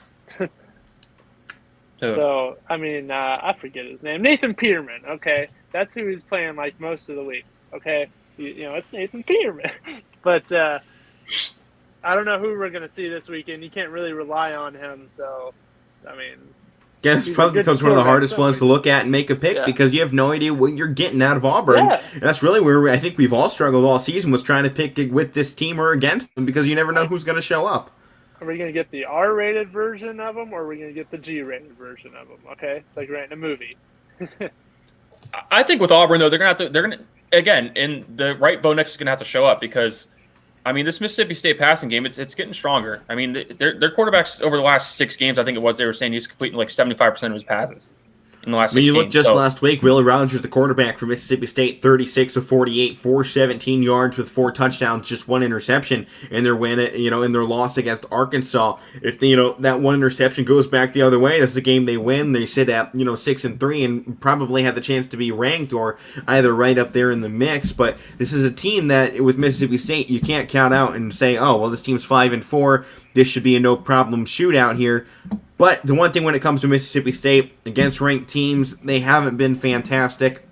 [SPEAKER 2] So, I forget his name. Nathan Peterman, okay? That's who he's playing like most of the weeks, okay? It's Nathan Peterman. But I don't know who we're going to see this weekend. You can't really rely on him, so,
[SPEAKER 1] Yeah, it probably becomes one of the hardest ones to look at and make a pick because you have no idea what you're getting out of Auburn. Yeah. And that's really where I think we've all struggled all season was trying to pick with this team or against them because you never know who's going to show up.
[SPEAKER 2] Are we going to get the R-rated version of them or are we going to get the G-rated version of them? Okay, it's like renting a movie.
[SPEAKER 3] I think with Auburn though, they're going to again, in the right Bo Nix is going to have to show up because this Mississippi State passing game, it's getting stronger. Their quarterbacks over the last 6 games, I think it was, they were saying he's completing like 75% of his passes in the last 6 games.
[SPEAKER 1] You look just last week, Willie Rogers, the quarterback for Mississippi State, 36 of 48, 417 yards with 4 touchdowns, just 1 interception in their win, in their loss against Arkansas. If that 1 interception goes back the other way, this is a game they win. They sit at 6-3 and probably have the chance to be ranked or either right up there in the mix. But this is a team that with Mississippi State you can't count out and say, oh well, this team's 5-4. This should be a no problem shootout here. But the one thing when it comes to Mississippi State, against ranked teams, they haven't been fantastic.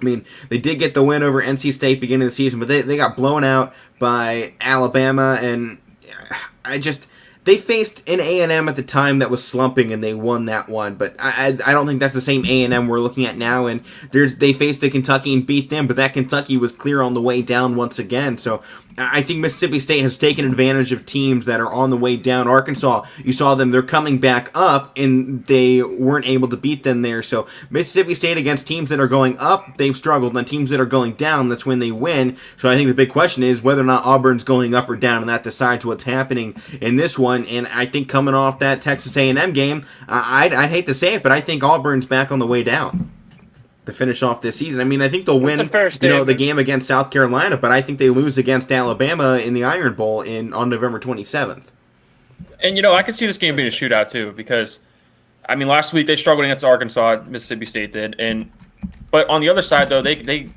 [SPEAKER 1] I mean, they did get the win over NC State beginning of the season, but they got blown out by Alabama, and they faced an A&M at the time that was slumping, and they won that one. But I don't think that's the same A&M we're looking at now. And they faced a Kentucky and beat them, but that Kentucky was clear on the way down once again. So I think Mississippi State has taken advantage of teams that are on the way down. Arkansas, you saw them, they're coming back up, and they weren't able to beat them there. So Mississippi State against teams that are going up, they've struggled. And teams that are going down, that's when they win. So I think the big question is whether or not Auburn's going up or down, and that decides what's happening in this one. And I think coming off that Texas A&M game, I'd hate to say it, but I think Auburn's back on the way down to finish off this season. I mean, I think they'll win, the game against South Carolina, but I think they lose against Alabama in the Iron Bowl on November 27th.
[SPEAKER 3] And, I could see this game being a shootout, too, because, I mean, last week they struggled against Arkansas, Mississippi State did. But on the other side, though, they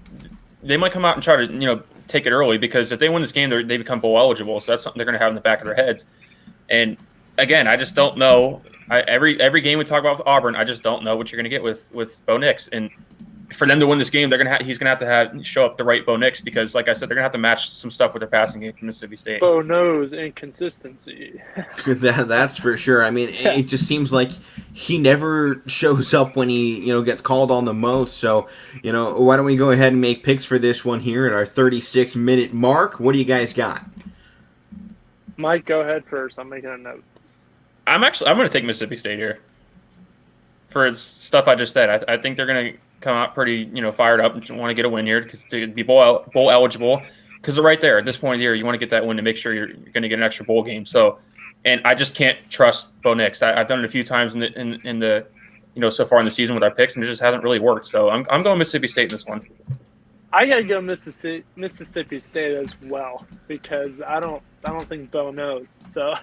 [SPEAKER 3] might come out and try to, take it early, because if they win this game, they become bowl eligible, so that's something they're going to have in the back of their heads. And, again, I just don't know. Every game we talk about with Auburn, I just don't know what you're going to get with Bo Nix. And for them to win this game, he's going to have to show up the right Bo Nix, because, like I said, they're going to have to match some stuff with their passing game from Mississippi State.
[SPEAKER 2] Bo knows inconsistency.
[SPEAKER 1] That's for sure. I mean, it just seems like he never shows up when he gets called on the most. So, why don't we go ahead and make picks for this one here at our 36-minute mark? What do you guys got?
[SPEAKER 2] Mike, go ahead first. I'm making a note.
[SPEAKER 3] I'm going to take Mississippi State here for stuff I just said. I think they're going to come out pretty, fired up and want to get a win here to be bowl eligible, because they're right there at this point of the year. You want to get that win to make sure you're going to get an extra bowl game. So, and I just can't trust Bo Nix. I've done it a few times in the so far in the season with our picks, and it just hasn't really worked. So I'm going Mississippi State in this one.
[SPEAKER 2] I gotta go Mississippi State as well, because I don't think Bo knows. So.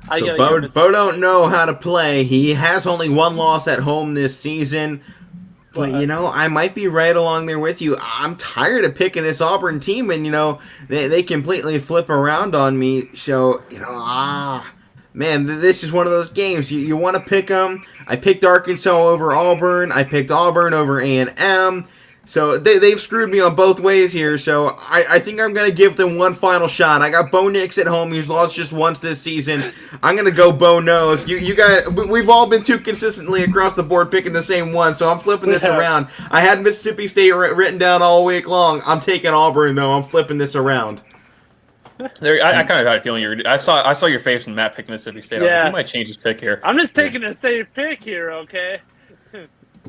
[SPEAKER 1] Bo don't know how to play. He has only one loss at home this season. But, I might be right along there with you. I'm tired of picking this Auburn team, and, they completely flip around on me. So, man, this is one of those games. You want to pick them. I picked Arkansas over Auburn. I picked Auburn over A&M. So they've screwed me on both ways here, so I think I'm going to give them one final shot. I got Bo Nix at home. He's lost just once this season. I'm going to go Bo knows. You guys, we've all been too consistently across the board picking the same one, so I'm flipping this around. I had Mississippi State written down all week long. I'm taking Auburn, though. I'm flipping this around.
[SPEAKER 3] I kind of had a feeling I saw your face when Matt picked Mississippi State. I was like, he might change his pick here.
[SPEAKER 2] I'm just taking a safe pick here, okay?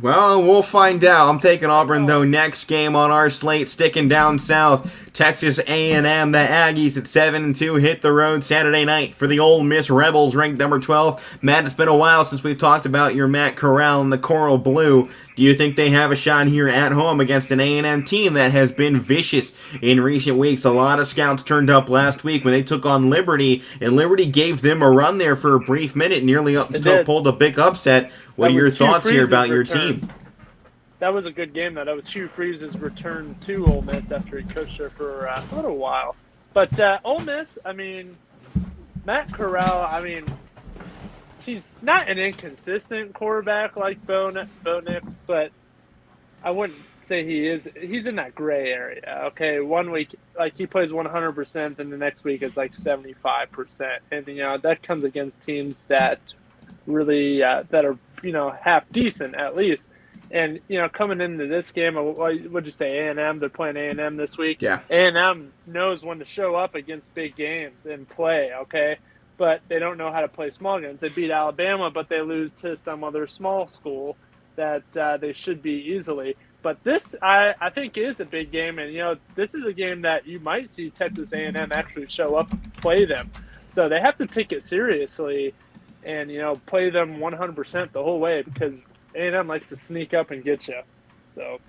[SPEAKER 1] Well, we'll find out. I'm taking Auburn, though. Next game on our slate, sticking down south, Texas A&M. The Aggies at 7-2 hit the road Saturday night for the Ole Miss Rebels, ranked number 12. Matt, it's been a while since we've talked about your Matt Corral and the Coral Blue. Do you think they have a shot here at home against an A&M team that has been vicious in recent weeks? A lot of scouts turned up last week when they took on Liberty, and Liberty gave them a run there for a brief minute, nearly pulled a big upset. What are your thoughts here about your team?
[SPEAKER 2] That was a good game, though. That was Hugh Freeze's return to Ole Miss after he coached there for a little while. But Ole Miss, Matt Corral, he's not an inconsistent quarterback like Bo Nix, but I wouldn't say he is. He's in that gray area, okay? 1 week, he plays 100%, and the next week it's 75%. And, that comes against teams that really, that are, half decent at least. And, coming into this game, what'd you say, A&M? They're playing A&M this week.
[SPEAKER 1] Yeah.
[SPEAKER 2] A&M knows when to show up against big games and play, okay? But they don't know how to play small games. They beat Alabama, but they lose to some other small school that they should be easily. But this, I think, is a big game. And, this is a game that you might see Texas A&M actually show up and play them. So they have to take it seriously and, play them 100% the whole way, because A&M likes to sneak up and get you. So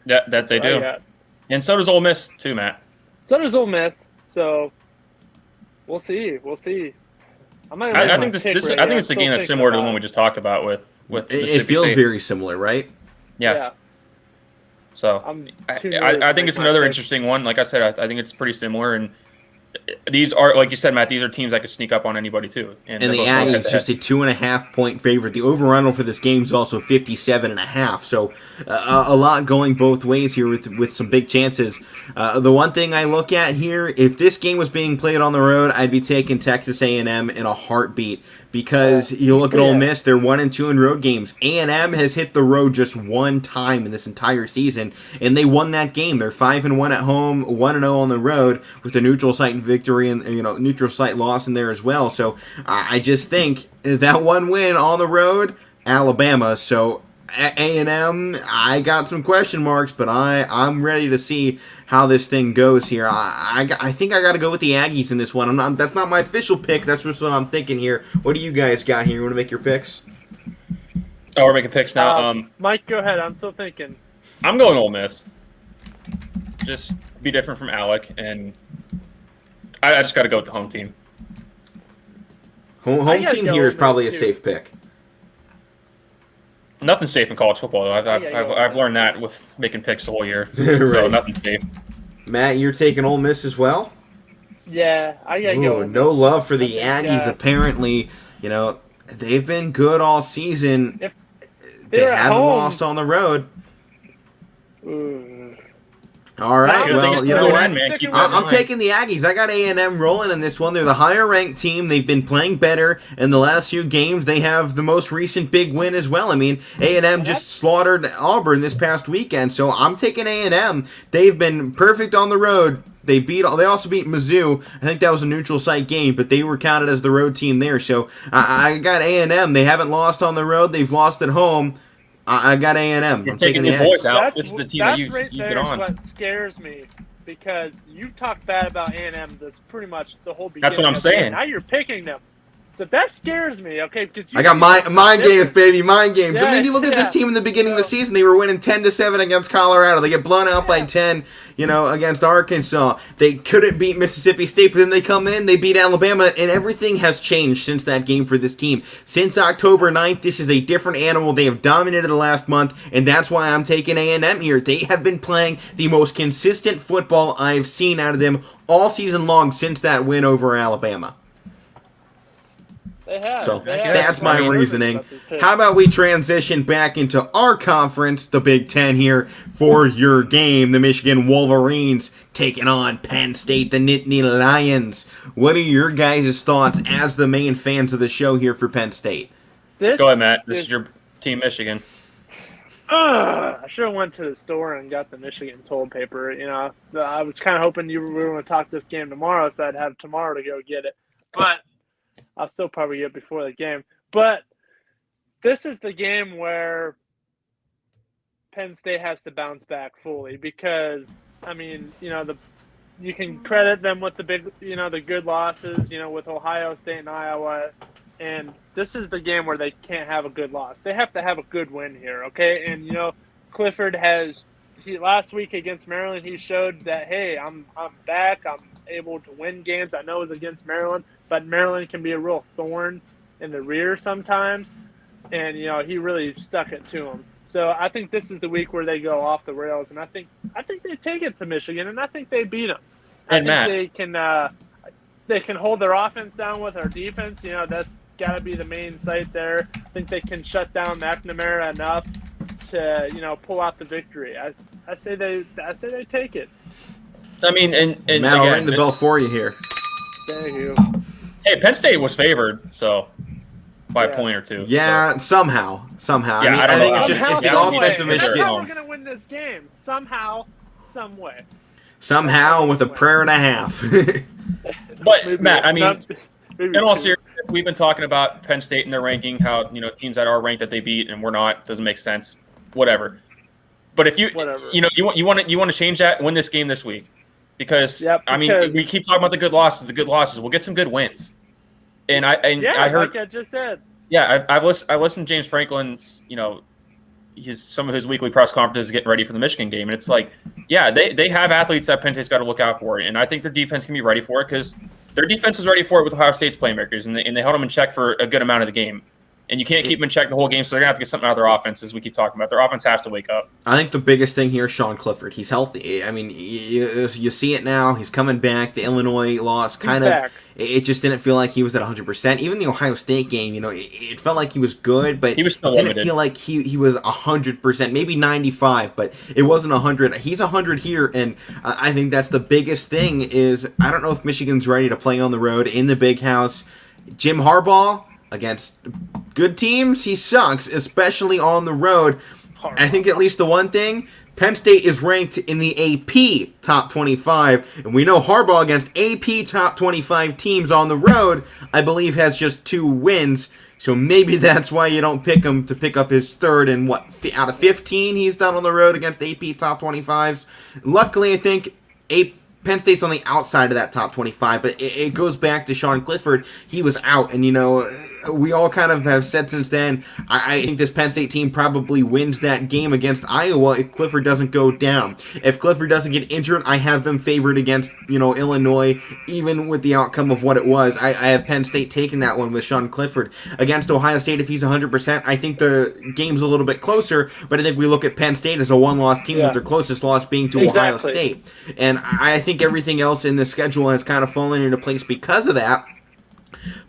[SPEAKER 3] that they do. And so does Ole Miss too, Matt.
[SPEAKER 2] So does Ole Miss. So we'll see. I
[SPEAKER 3] think this. I think it's a game that's similar to the one we just talked about with
[SPEAKER 1] it feels
[SPEAKER 3] State.
[SPEAKER 1] Very similar, right?
[SPEAKER 3] Yeah. So I think it's another interesting one. Like I said, I think it's pretty similar, and these are, like you said, Matt, these are teams that could sneak up on anybody too.
[SPEAKER 1] And the Aggies just a 2.5-point favorite. The over-under for this game is also 57.5. So a lot going both ways here with some big chances. The one thing I look at here, if this game was being played on the road, I'd be taking Texas A&M in a heartbeat. Because you look at Ole Miss, they're 1-2 in road games. A&M has hit the road just one time in this entire season, and they won that game. They're 5-1 at home, 1-0 on the road, with a neutral site victory and neutral site loss in there as well. So I just think that one win on the road, Alabama. So A&M, I got some question marks, but I'm ready to see how this thing goes here. I think I got to go with the Aggies in this one. That's not my official pick. That's just what I'm thinking here. What do you guys got here? You want to make your picks?
[SPEAKER 3] Oh, we're making picks now.
[SPEAKER 2] Mike, go ahead. I'm still thinking.
[SPEAKER 3] I'm going Ole Miss. Just be different from Alec, and I just got to go with the home team.
[SPEAKER 1] Home team here is probably a safe pick.
[SPEAKER 3] Nothing's safe in college football, though. I've learned that with making picks the whole year.
[SPEAKER 1] Right.
[SPEAKER 3] So nothing's safe.
[SPEAKER 1] Matt, you're taking Ole Miss as well?
[SPEAKER 2] Yeah, I gotta go.
[SPEAKER 1] No love for the Aggies. Apparently, they've been good all season. They haven't lost on the road. All right, well, you know what? I'm taking the Aggies. I got A&M rolling in this one. They're the higher-ranked team. They've been playing better in the last few games. They have the most recent big win as well. I mean, A&M just slaughtered Auburn this past weekend, so I'm taking A&M. They've been perfect on the road. They also beat Mizzou. I think that was a neutral site game, but they were counted as the road team there. So I got A&M. They haven't lost on the road. They've lost at home. I got A&M.
[SPEAKER 3] I'm taking the boys out. This is the team that you get on.
[SPEAKER 2] That's what scares me, because you talked bad about A&M this pretty much the whole beginning.
[SPEAKER 3] That's what I'm saying.
[SPEAKER 2] Now you're picking them. So that scares me, okay? Because
[SPEAKER 1] I got mind games, baby, mind games. Yeah, I mean, you look at this team in the beginning of the season; they were winning 10-7 against Colorado. They get blown out by 10, against Arkansas. They couldn't beat Mississippi State, but then they come in, they beat Alabama, and everything has changed since that game for this team. Since October 9th, this is a different animal. They have dominated the last month, and that's why I'm taking A&M here. They have been playing the most consistent football I've seen out of them all season long since that win over Alabama. So that's my reasoning. How about we transition back into our conference, the Big Ten here, for your game. The Michigan Wolverines taking on Penn State, the Nittany Lions. What are your guys' thoughts as the main fans of the show here for Penn State?
[SPEAKER 3] Go ahead, Matt. This is your team, Michigan.
[SPEAKER 2] I should have went to the store and got the Michigan toilet paper. I was kind of hoping we were going to talk this game tomorrow, so I'd have tomorrow to go get it. But I'll still probably get it before the game. But this is the game where Penn State has to bounce back fully because, you can credit them with the big, the good losses, with Ohio State and Iowa. And this is the game where they can't have a good loss. They have to have a good win here, okay? And, Clifford last week against Maryland, he showed that, hey, I'm back. I'm able to win games. I know it was against Maryland, but Maryland can be a real thorn in the rear sometimes. And, he really stuck it to him. So I think this is the week where they go off the rails, and I think they take it to Michigan, and I think they beat them. They can hold their offense down with our defense. That's got to be the main site there. I think they can shut down McNamara enough to pull out the victory. I say they take it.
[SPEAKER 3] I mean, and
[SPEAKER 1] Matt, I'll ring the bell for you here.
[SPEAKER 2] Thank you.
[SPEAKER 3] Hey, Penn State was favored, so by a point or two.
[SPEAKER 1] Yeah,
[SPEAKER 3] so.
[SPEAKER 1] somehow.
[SPEAKER 3] Yeah,
[SPEAKER 1] I think it's just the offense of Michigan.
[SPEAKER 2] That's how we're gonna win this game. Somehow, some way.
[SPEAKER 1] Somehow, with a prayer and a half.
[SPEAKER 3] But Matt, in all seriousness, we've been talking about Penn State and their ranking, how teams that are ranked that they beat and we're not, doesn't make sense. Whatever. But if you you want to change that, win this game this week, because we keep talking about the good losses. We'll get some good wins. And I heard,
[SPEAKER 2] like I just said.
[SPEAKER 3] Yeah, I listened to James Franklin's some of his weekly press conferences getting ready for the Michigan game, and it's like, yeah, they have athletes that Penn State's got to look out for, and I think their defense can be ready for it because their defense was ready for it with Ohio State's playmakers, and they held them in check for a good amount of the game. And you can't keep them in check the whole game, so they're going to have to get something out of their offense, as we keep talking about. Their offense has to wake up.
[SPEAKER 1] I think the biggest thing here is Sean Clifford. He's healthy. I mean, you see it now. He's coming back. The Illinois loss it just didn't feel like he was at 100%. Even the Ohio State game, it felt like he was good, but
[SPEAKER 3] he was still
[SPEAKER 1] didn't
[SPEAKER 3] limited.
[SPEAKER 1] feel like he was 100%, maybe 95, but it wasn't 100. He's 100 here, and I think that's the biggest thing is I don't know if Michigan's ready to play on the road in the big house. Jim Harbaugh, against good teams, he sucks, especially on the road. I think at least the one thing, Penn State is ranked in the AP top 25, and we know Harbaugh against AP top 25 teams on the road, I believe, has just 2 wins. So maybe that's why you don't pick him to pick up his third and out of 15 he's done on the road against AP top 25s. Luckily, I think Penn State's on the outside of that top 25, but it goes back to Sean Clifford. He was out, and we all kind of have said since then, I think this Penn State team probably wins that game against Iowa if Clifford doesn't go down. If Clifford doesn't get injured, I have them favored against, Illinois, even with the outcome of what it was. I have Penn State taking that one with Sean Clifford. Against Ohio State, if he's 100%, I think the game's a little bit closer, but I think we look at Penn State as a one-loss team with their closest loss being to Ohio State. And I think everything else in the schedule has kind of fallen into place because of that.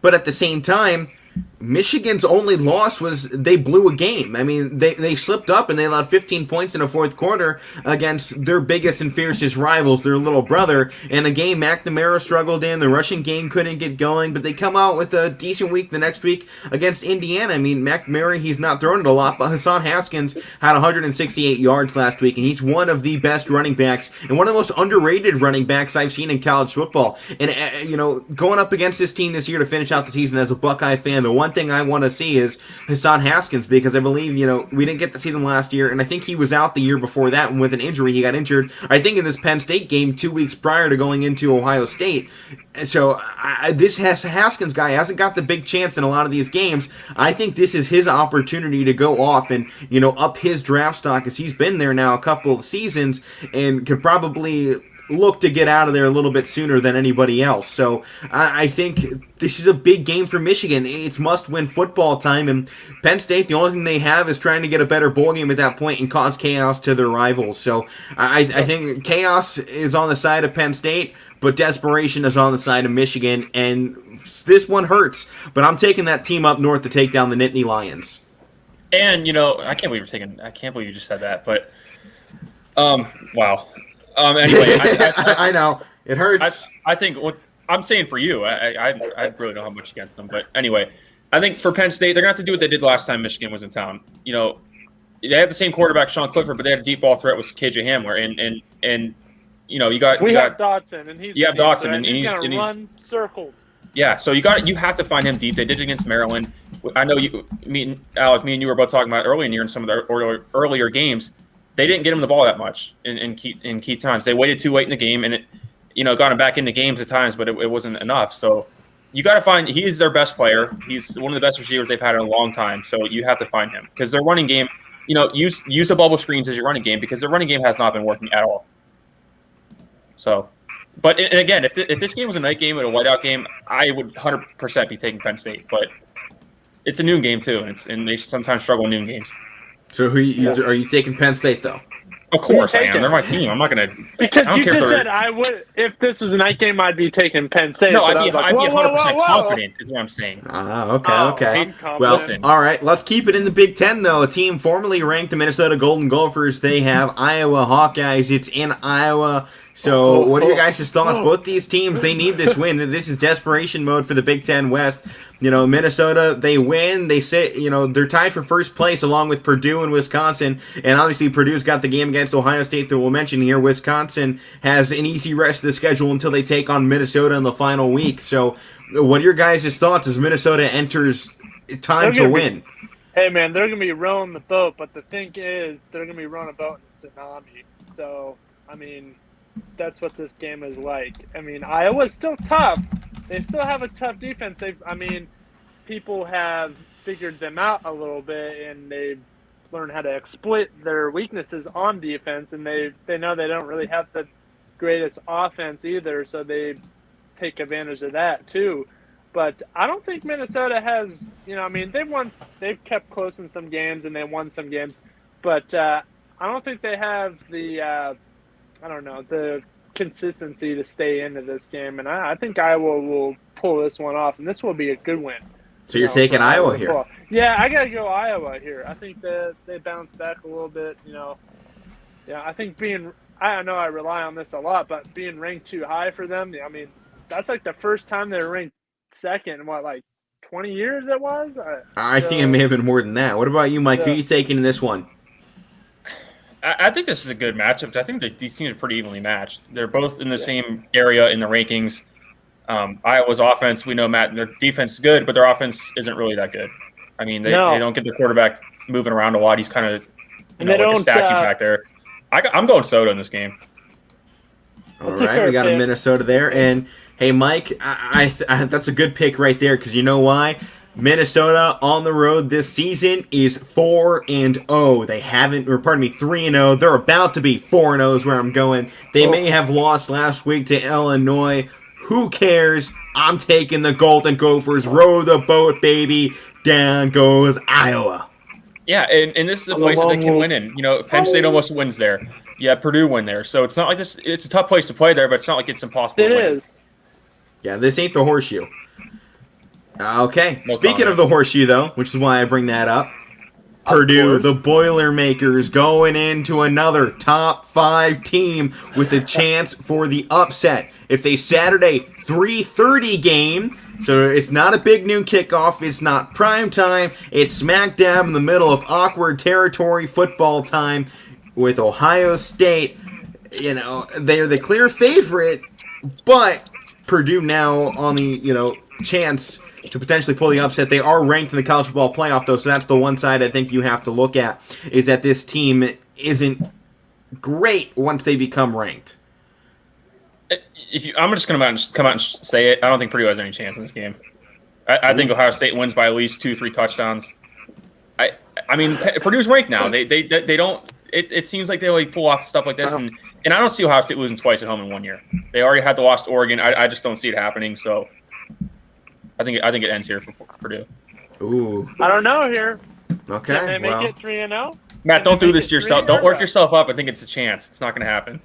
[SPEAKER 1] But at the same time, Michigan's only loss was they blew a game. I mean, they slipped up and they allowed 15 points in the fourth quarter against their biggest and fiercest rivals, their little brother. In a game McNamara struggled in, the rushing game couldn't get going, but they come out with a decent week the next week against Indiana. I mean, McNamara, he's not throwing it a lot, but Hassan Haskins had 168 yards last week, and he's one of the best running backs and one of the most underrated running backs I've seen in college football. And, going up against this team this year to finish out the season as a Buckeye fan, the one thing I want to see is Hassan Haskins, because I believe, we didn't get to see them last year, and I think he was out the year before that, and with an injury, he got injured, I think, in this Penn State game 2 weeks prior to going into Ohio State. So this Haskins guy hasn't got the big chance in a lot of these games. I think this is his opportunity to go off and, up his draft stock, as he's been there now a couple of seasons and could probably look to get out of there a little bit sooner than anybody else. So I think this is a big game for Michigan. It's must-win football time, and Penn State, the only thing they have is trying to get a better bowl game at that point and cause chaos to their rivals. So I think chaos is on the side of Penn State, but desperation is on the side of Michigan, and this one hurts. But I'm taking that team up north to take down the Nittany Lions.
[SPEAKER 3] And, I can't believe you just said that, but wow. Anyway,
[SPEAKER 1] I know it hurts.
[SPEAKER 3] I think what I'm saying for you, I really don't have much against them, but anyway, I think for Penn State, they're gonna have to do what they did last time Michigan was in town. They had the same quarterback, Sean Clifford, but they had a deep ball threat with KJ Hamler, and you have
[SPEAKER 2] Dotson, and he's
[SPEAKER 3] he's
[SPEAKER 2] gonna run circles.
[SPEAKER 3] Yeah, so you have to find him deep. They did it against Maryland. I know Alex, me and you were both talking about early in the year in some of the earlier games. They didn't get him the ball that much in key times. They waited too late in the game, and it, got him back into games at times, but it wasn't enough. So you got to find – he's their best player. He's one of the best receivers they've had in a long time. So you have to find him because their running game – use the bubble screens as your running game because their running game has not been working at all. So – but and again, if this game was a night game and a whiteout game, I would 100% be taking Penn State. But it's a noon game too, and they sometimes struggle in noon games.
[SPEAKER 1] So are you taking Penn State, though?
[SPEAKER 3] Of course I am. They're my team. I'm not going to –
[SPEAKER 2] Because you just said I would – if this was a night game, I'd be taking Penn State.
[SPEAKER 3] No,
[SPEAKER 2] so
[SPEAKER 3] I'd be 100% confident is what I'm saying.
[SPEAKER 1] Okay. Well, all right. Let's keep it in the Big Ten, though. A team formerly ranked the Minnesota Golden Gophers. They have Iowa Hawkeyes. It's in Iowa. So what are your guys' thoughts? Both these teams, they need this win. This is desperation mode for the Big Ten West. Minnesota, they win. They sit, they're tied for first place along with Purdue and Wisconsin. And obviously Purdue's got the game against Ohio State that we'll mention here. Wisconsin has an easy rest of the schedule until they take on Minnesota in the final week. So what are your guys' thoughts as Minnesota enters time to win?
[SPEAKER 2] Hey, man, they're going to be rowing the boat. But the thing is, they're going to be rowing a boat in a tsunami. So, I mean, that's what this game is like. I mean, Iowa's still tough. They still have a tough defense. People have figured them out a little bit, and they've learned how to exploit their weaknesses on defense, and they know they don't really have the greatest offense either, so they take advantage of that too. But I don't think Minnesota has, I mean, they've kept close in some games and they won some games, but I don't think they have the the consistency to stay into this game. And I think Iowa will pull this one off, and this will be a good win.
[SPEAKER 1] So you're taking Iowa here?
[SPEAKER 2] Yeah, I got to go Iowa here. I think that they bounce back a little bit, Yeah, I think I know I rely on this a lot, but being ranked too high for them, I mean, that's like the first time they were ranked second in 20 years it was?
[SPEAKER 1] I think it may have been more than that. What about you, Mike? Who are you taking in this one?
[SPEAKER 3] I think this is a good matchup. I think that these teams are pretty evenly matched. They're both in the same area in the rankings. Iowa's offense, we know, Matt, their defense is good, but their offense isn't really that good. I mean, they don't get their quarterback moving around a lot. He's kind of like a statue back there. I'm going Soda in this game.
[SPEAKER 1] All right, we got a Minnesota there. And, hey, Mike, I that's a good pick right there because you know why? Minnesota on the road this season is 4-0. They haven't, or pardon me, 3-0. They're about to be 4-0 is where I'm going. They may have lost last week to Illinois. Who cares? I'm taking the Golden Gophers. Row the boat, baby. Down goes Iowa.
[SPEAKER 3] Yeah, and this is a place that they can win in. Penn State almost wins there. Yeah, Purdue win there. So it's not like this. It's a tough place to play there, but it's not like it's impossible to win.
[SPEAKER 2] It is.
[SPEAKER 1] Yeah, this ain't the horseshoe. Okay, speaking of the horseshoe, though, which is why I bring that up, Purdue, the Boilermakers, going into another top 5 team with a chance for the upset. It's a Saturday 3:30 game, so it's not a big noon kickoff. It's not prime time. It's smack dab in the middle of awkward territory football time with Ohio State. They're the clear favorite, but Purdue now on the, chance to potentially pull the upset. They are ranked in the college football playoff, though, so that's the one side I think you have to look at, is that this team isn't great once they become ranked.
[SPEAKER 3] I'm just going to come out and say it. I don't think Purdue has any chance in this game. I think Ohio State wins by at least 2-3 touchdowns. I mean, Purdue's ranked now. They don't. It seems like they pull off stuff like this, and I don't see Ohio State losing twice at home in 1 year. They already had the loss to Oregon. I just don't see it happening. So I think it ends here for Purdue.
[SPEAKER 1] Ooh.
[SPEAKER 2] I don't know here.
[SPEAKER 1] Okay.
[SPEAKER 2] Can they make it 3-0?
[SPEAKER 3] Matt, don't do this to yourself. Don't work yourself up. I think it's a chance. It's not going to happen.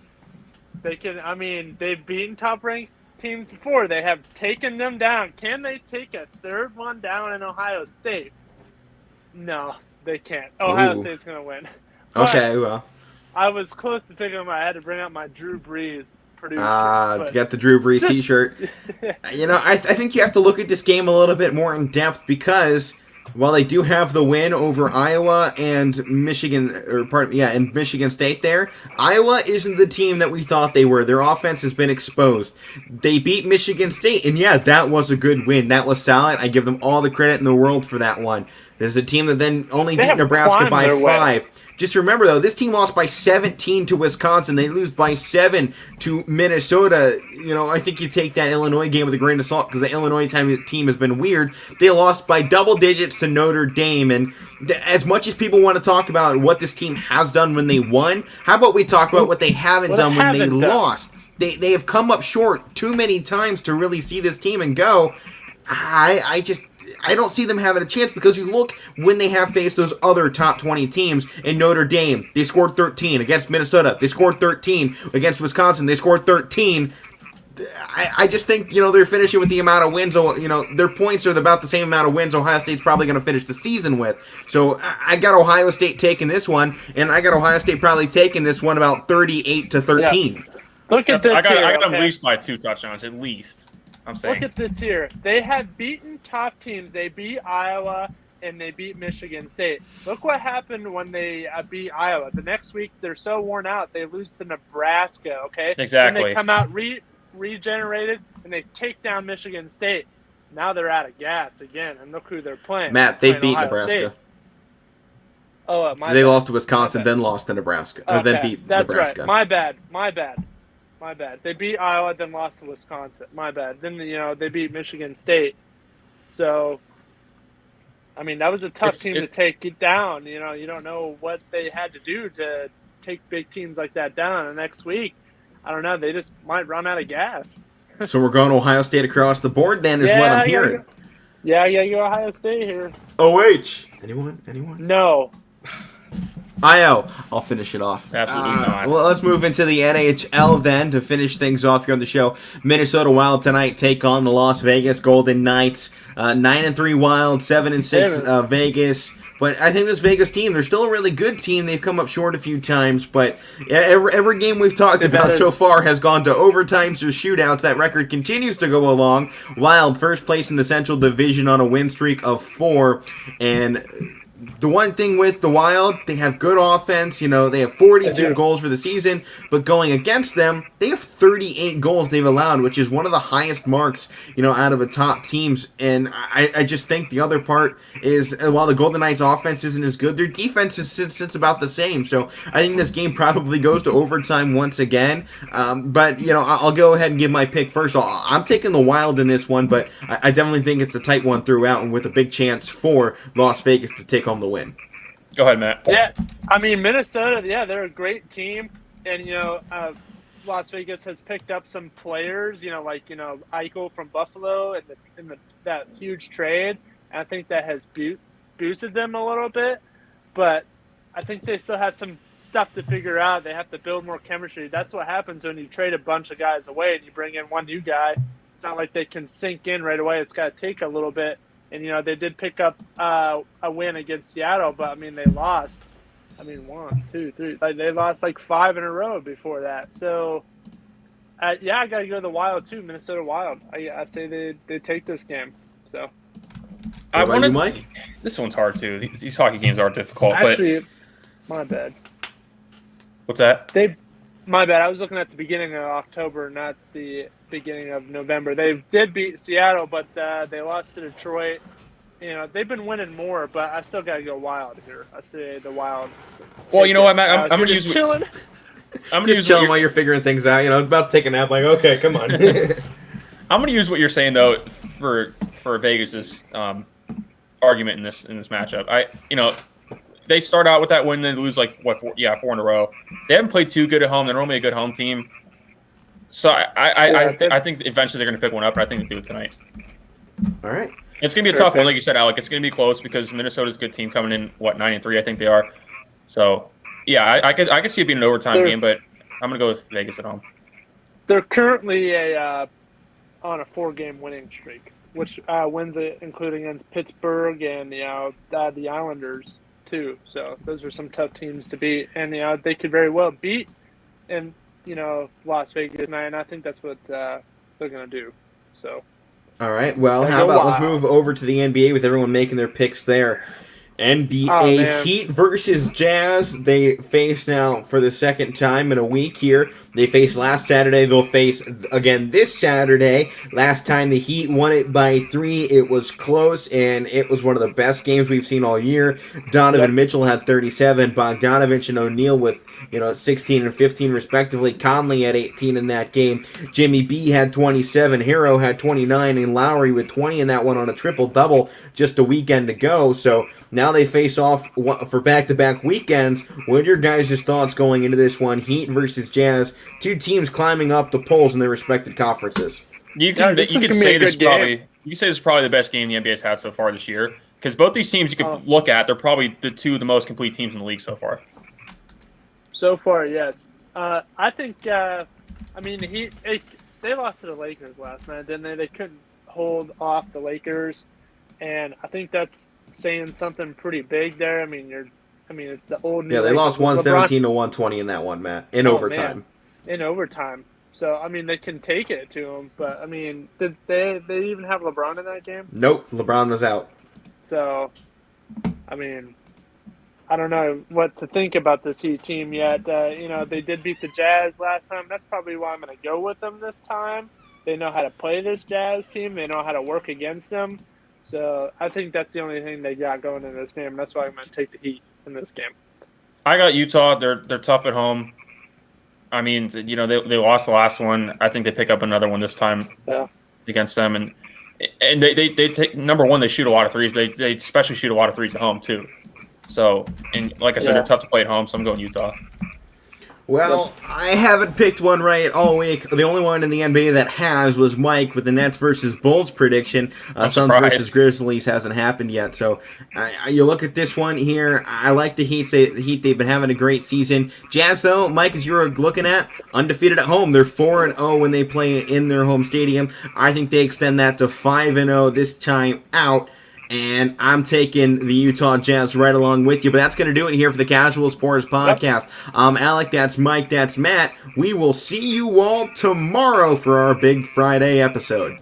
[SPEAKER 2] They can. I mean, they've beaten top-ranked teams before. They have taken them down. Can they take a third one down in Ohio State? No, they can't. Ohio State's going to win. But
[SPEAKER 1] okay, well.
[SPEAKER 2] I was close to picking them. I had to bring out my Drew Brees Purdue shirt.
[SPEAKER 1] Got the Drew Brees t-shirt. I think you have to look at this game a little bit more in depth because while they do have the win over Iowa and Michigan, and Michigan State there, Iowa isn't the team that we thought they were. Their offense has been exposed. They beat Michigan State, and that was a good win. That was solid. I give them all the credit in the world for that one. There's a team that then only beat Nebraska by 5. Just remember, though, this team lost by 17 to Wisconsin. They lose by 7 to Minnesota. I think you take that Illinois game with a grain of salt because the Illinois team has been weird. They lost by double digits to Notre Dame. And as much as people want to talk about what this team has done when they won, how about we talk about what they haven't done when they lost? They have come up short too many times to really see this team and go, I don't see them having a chance because you look when they have faced those other top 20 teams in Notre Dame. They scored 13 against Minnesota. They scored 13 against Wisconsin. They scored 13. I just think, they're finishing with the amount of wins. Their points are about the same amount of wins Ohio State's probably going to finish the season with. So I got Ohio State taking this one, and I got Ohio State probably taking this one about 38-13.
[SPEAKER 2] Yeah. Look at this here.
[SPEAKER 3] I got them at least by 2 touchdowns, at least.
[SPEAKER 2] Look at this here. They have beaten top teams. They beat Iowa and they beat Michigan State. Look what happened when they beat Iowa. The next week, they're so worn out, they lose to Nebraska, okay?
[SPEAKER 3] Exactly.
[SPEAKER 2] And they come out regenerated, and they take down Michigan State. Now they're out of gas again, and look who they're playing.
[SPEAKER 1] Matt, they beat Nebraska.
[SPEAKER 2] State.
[SPEAKER 1] They lost to Wisconsin, then lost to Nebraska.
[SPEAKER 2] Okay.
[SPEAKER 1] Or then beat Nebraska.
[SPEAKER 2] Right. My bad. They beat Iowa, then lost to Wisconsin. My bad. Then, they beat Michigan State. So, I mean, that was a tough team to take it down. You don't know what they had to do to take big teams like that down. And next week, I don't know, they just might run out of gas.
[SPEAKER 1] So we're going Ohio State across the board then is what I'm hearing.
[SPEAKER 2] Yeah, you go Ohio State here.
[SPEAKER 1] OH. Anyone?
[SPEAKER 2] No.
[SPEAKER 1] IO. I'll finish it off.
[SPEAKER 3] Absolutely not.
[SPEAKER 1] Well, let's move into the NHL then to finish things off here on the show. Minnesota Wild tonight take on the Las Vegas Golden Knights. 9-3 Wild, 7-6 Vegas. But I think this Vegas team, they're still a really good team. They've come up short a few times, but every game we've talked about so far has gone to overtimes or shootouts. That record continues to go along. Wild, first place in the Central Division on a win streak of 4, and the one thing with the Wild, they have good offense. They have 42 goals for the season, but going against them, they have 38 goals they've allowed, which is one of the highest marks, out of the top teams. And I just think the other part is, while the Golden Knights' offense isn't as good, their defense sits about the same. So I think this game probably goes to overtime once again. But I'll go ahead and give my pick first. I'm taking the Wild in this one, but I definitely think it's a tight one throughout, and with a big chance for Las Vegas to take home the win.
[SPEAKER 3] Go ahead, Matt.
[SPEAKER 2] Yeah, I mean, Minnesota, they're a great team. And, Las Vegas has picked up some players, like Eichel from Buffalo and that huge trade. And I think that has boosted them a little bit. But I think they still have some stuff to figure out. They have to build more chemistry. That's what happens when you trade a bunch of guys away and you bring in one new guy. It's not like they can sink in right away. It's got to take a little bit. And, they did pick up a win against Seattle, but, they lost. 1, 2, 3. They lost 5 in a row before that. So, I got to go to the Wild, too, Minnesota Wild. I say they take this game. So,
[SPEAKER 1] I wanted, Mike?
[SPEAKER 3] This one's hard, too. These hockey games are difficult.
[SPEAKER 2] Actually, my bad.
[SPEAKER 3] What's that?
[SPEAKER 2] My bad. I was looking at the beginning of October, not the beginning of November. They did beat Seattle, but they lost to Detroit. They've been winning more, but I still got to go Wild here. I say the Wild.
[SPEAKER 3] Well, you know what, Matt? I'm going to
[SPEAKER 2] use chilling.
[SPEAKER 3] I'm
[SPEAKER 1] just chilling while you're figuring things out. About to take a nap. Okay, come on.
[SPEAKER 3] I'm going to use what you're saying though for Vegas's argument in this matchup. They start out with that win, they lose 4 in a row. They haven't played too good at home. They're normally a good home team. So I think eventually they're going to pick one up, and I think they do it tonight.
[SPEAKER 1] All right.
[SPEAKER 3] It's going to be a tough one, like you said, Alec. It's going to be close because Minnesota's a good team coming in, 9-3, I think they are. So, yeah, I could see it being an overtime game, but I'm going to go with Vegas at home.
[SPEAKER 2] They're currently on a 4-game winning streak, which wins it, including against Pittsburgh and the Islanders too. So those are some tough teams to beat, and they could very well beat Las Vegas tonight, and I think that's what they're going to do. So.
[SPEAKER 1] All right. Well, how about let's move over to the NBA with everyone making their picks there. NBA Heat versus Jazz. They face now for the second time in a week here. They faced last Saturday. They'll face again this Saturday. Last time the Heat won it by 3. It was close, and it was one of the best games we've seen all year. Donovan Mitchell had 37. Bogdanovich and O'Neal with 16 and 15 respectively. Conley had 18 in that game. Jimmy B had 27. Hero had 29, and Lowry with 20 in that one on a triple-double just a weekend ago. So now they face off for back-to-back weekends. What are your guys' thoughts going into this one? Heat versus Jazz. Two teams climbing up the polls in their respective conferences.
[SPEAKER 3] You could say this is probably the best game the NBA's had so far this year, because both these teams you could look at, they're probably the two of the most complete teams in the league so far.
[SPEAKER 2] So far, yes. I think. They lost to the Lakers last night, didn't they? They couldn't hold off the Lakers, and I think that's saying something pretty big there. It's the old.
[SPEAKER 1] Yeah, they lost 117 to 120 in that one, Matt, in overtime.
[SPEAKER 2] Man. In overtime. So, they can take it to them. But, did they even have LeBron in that game?
[SPEAKER 1] Nope, LeBron was out.
[SPEAKER 2] So, I don't know what to think about this Heat team yet. They did beat the Jazz last time. That's probably why I'm going to go with them this time. They know how to play this Jazz team. They know how to work against them. So, I think that's the only thing they got going in this game. That's why I'm going to take the Heat in this game.
[SPEAKER 3] I got Utah. They're tough at home. They lost the last one. I think they pick up another one this time against them, and they take number one. They shoot a lot of threes. They especially shoot a lot of threes at home too. So, and like I said, they're tough to play at home. So I'm going Utah.
[SPEAKER 1] Well, I haven't picked one right all week. The only one in the NBA that has was Mike with the Nets versus Bulls prediction. Suns versus Grizzlies hasn't happened yet. So you look at this one here. I like the Heat. The Heat, they've been having a great season. Jazz, though, Mike, as you're looking at, undefeated at home. They're 4-0 when they play in their home stadium. I think they extend that to 5-0 this time out. And I'm taking the Utah Jazz right along with you. But that's going to do it here for the Casual Sports Podcast. Alec, that's Mike, that's Matt. We will see you all tomorrow for our Big Friday episode.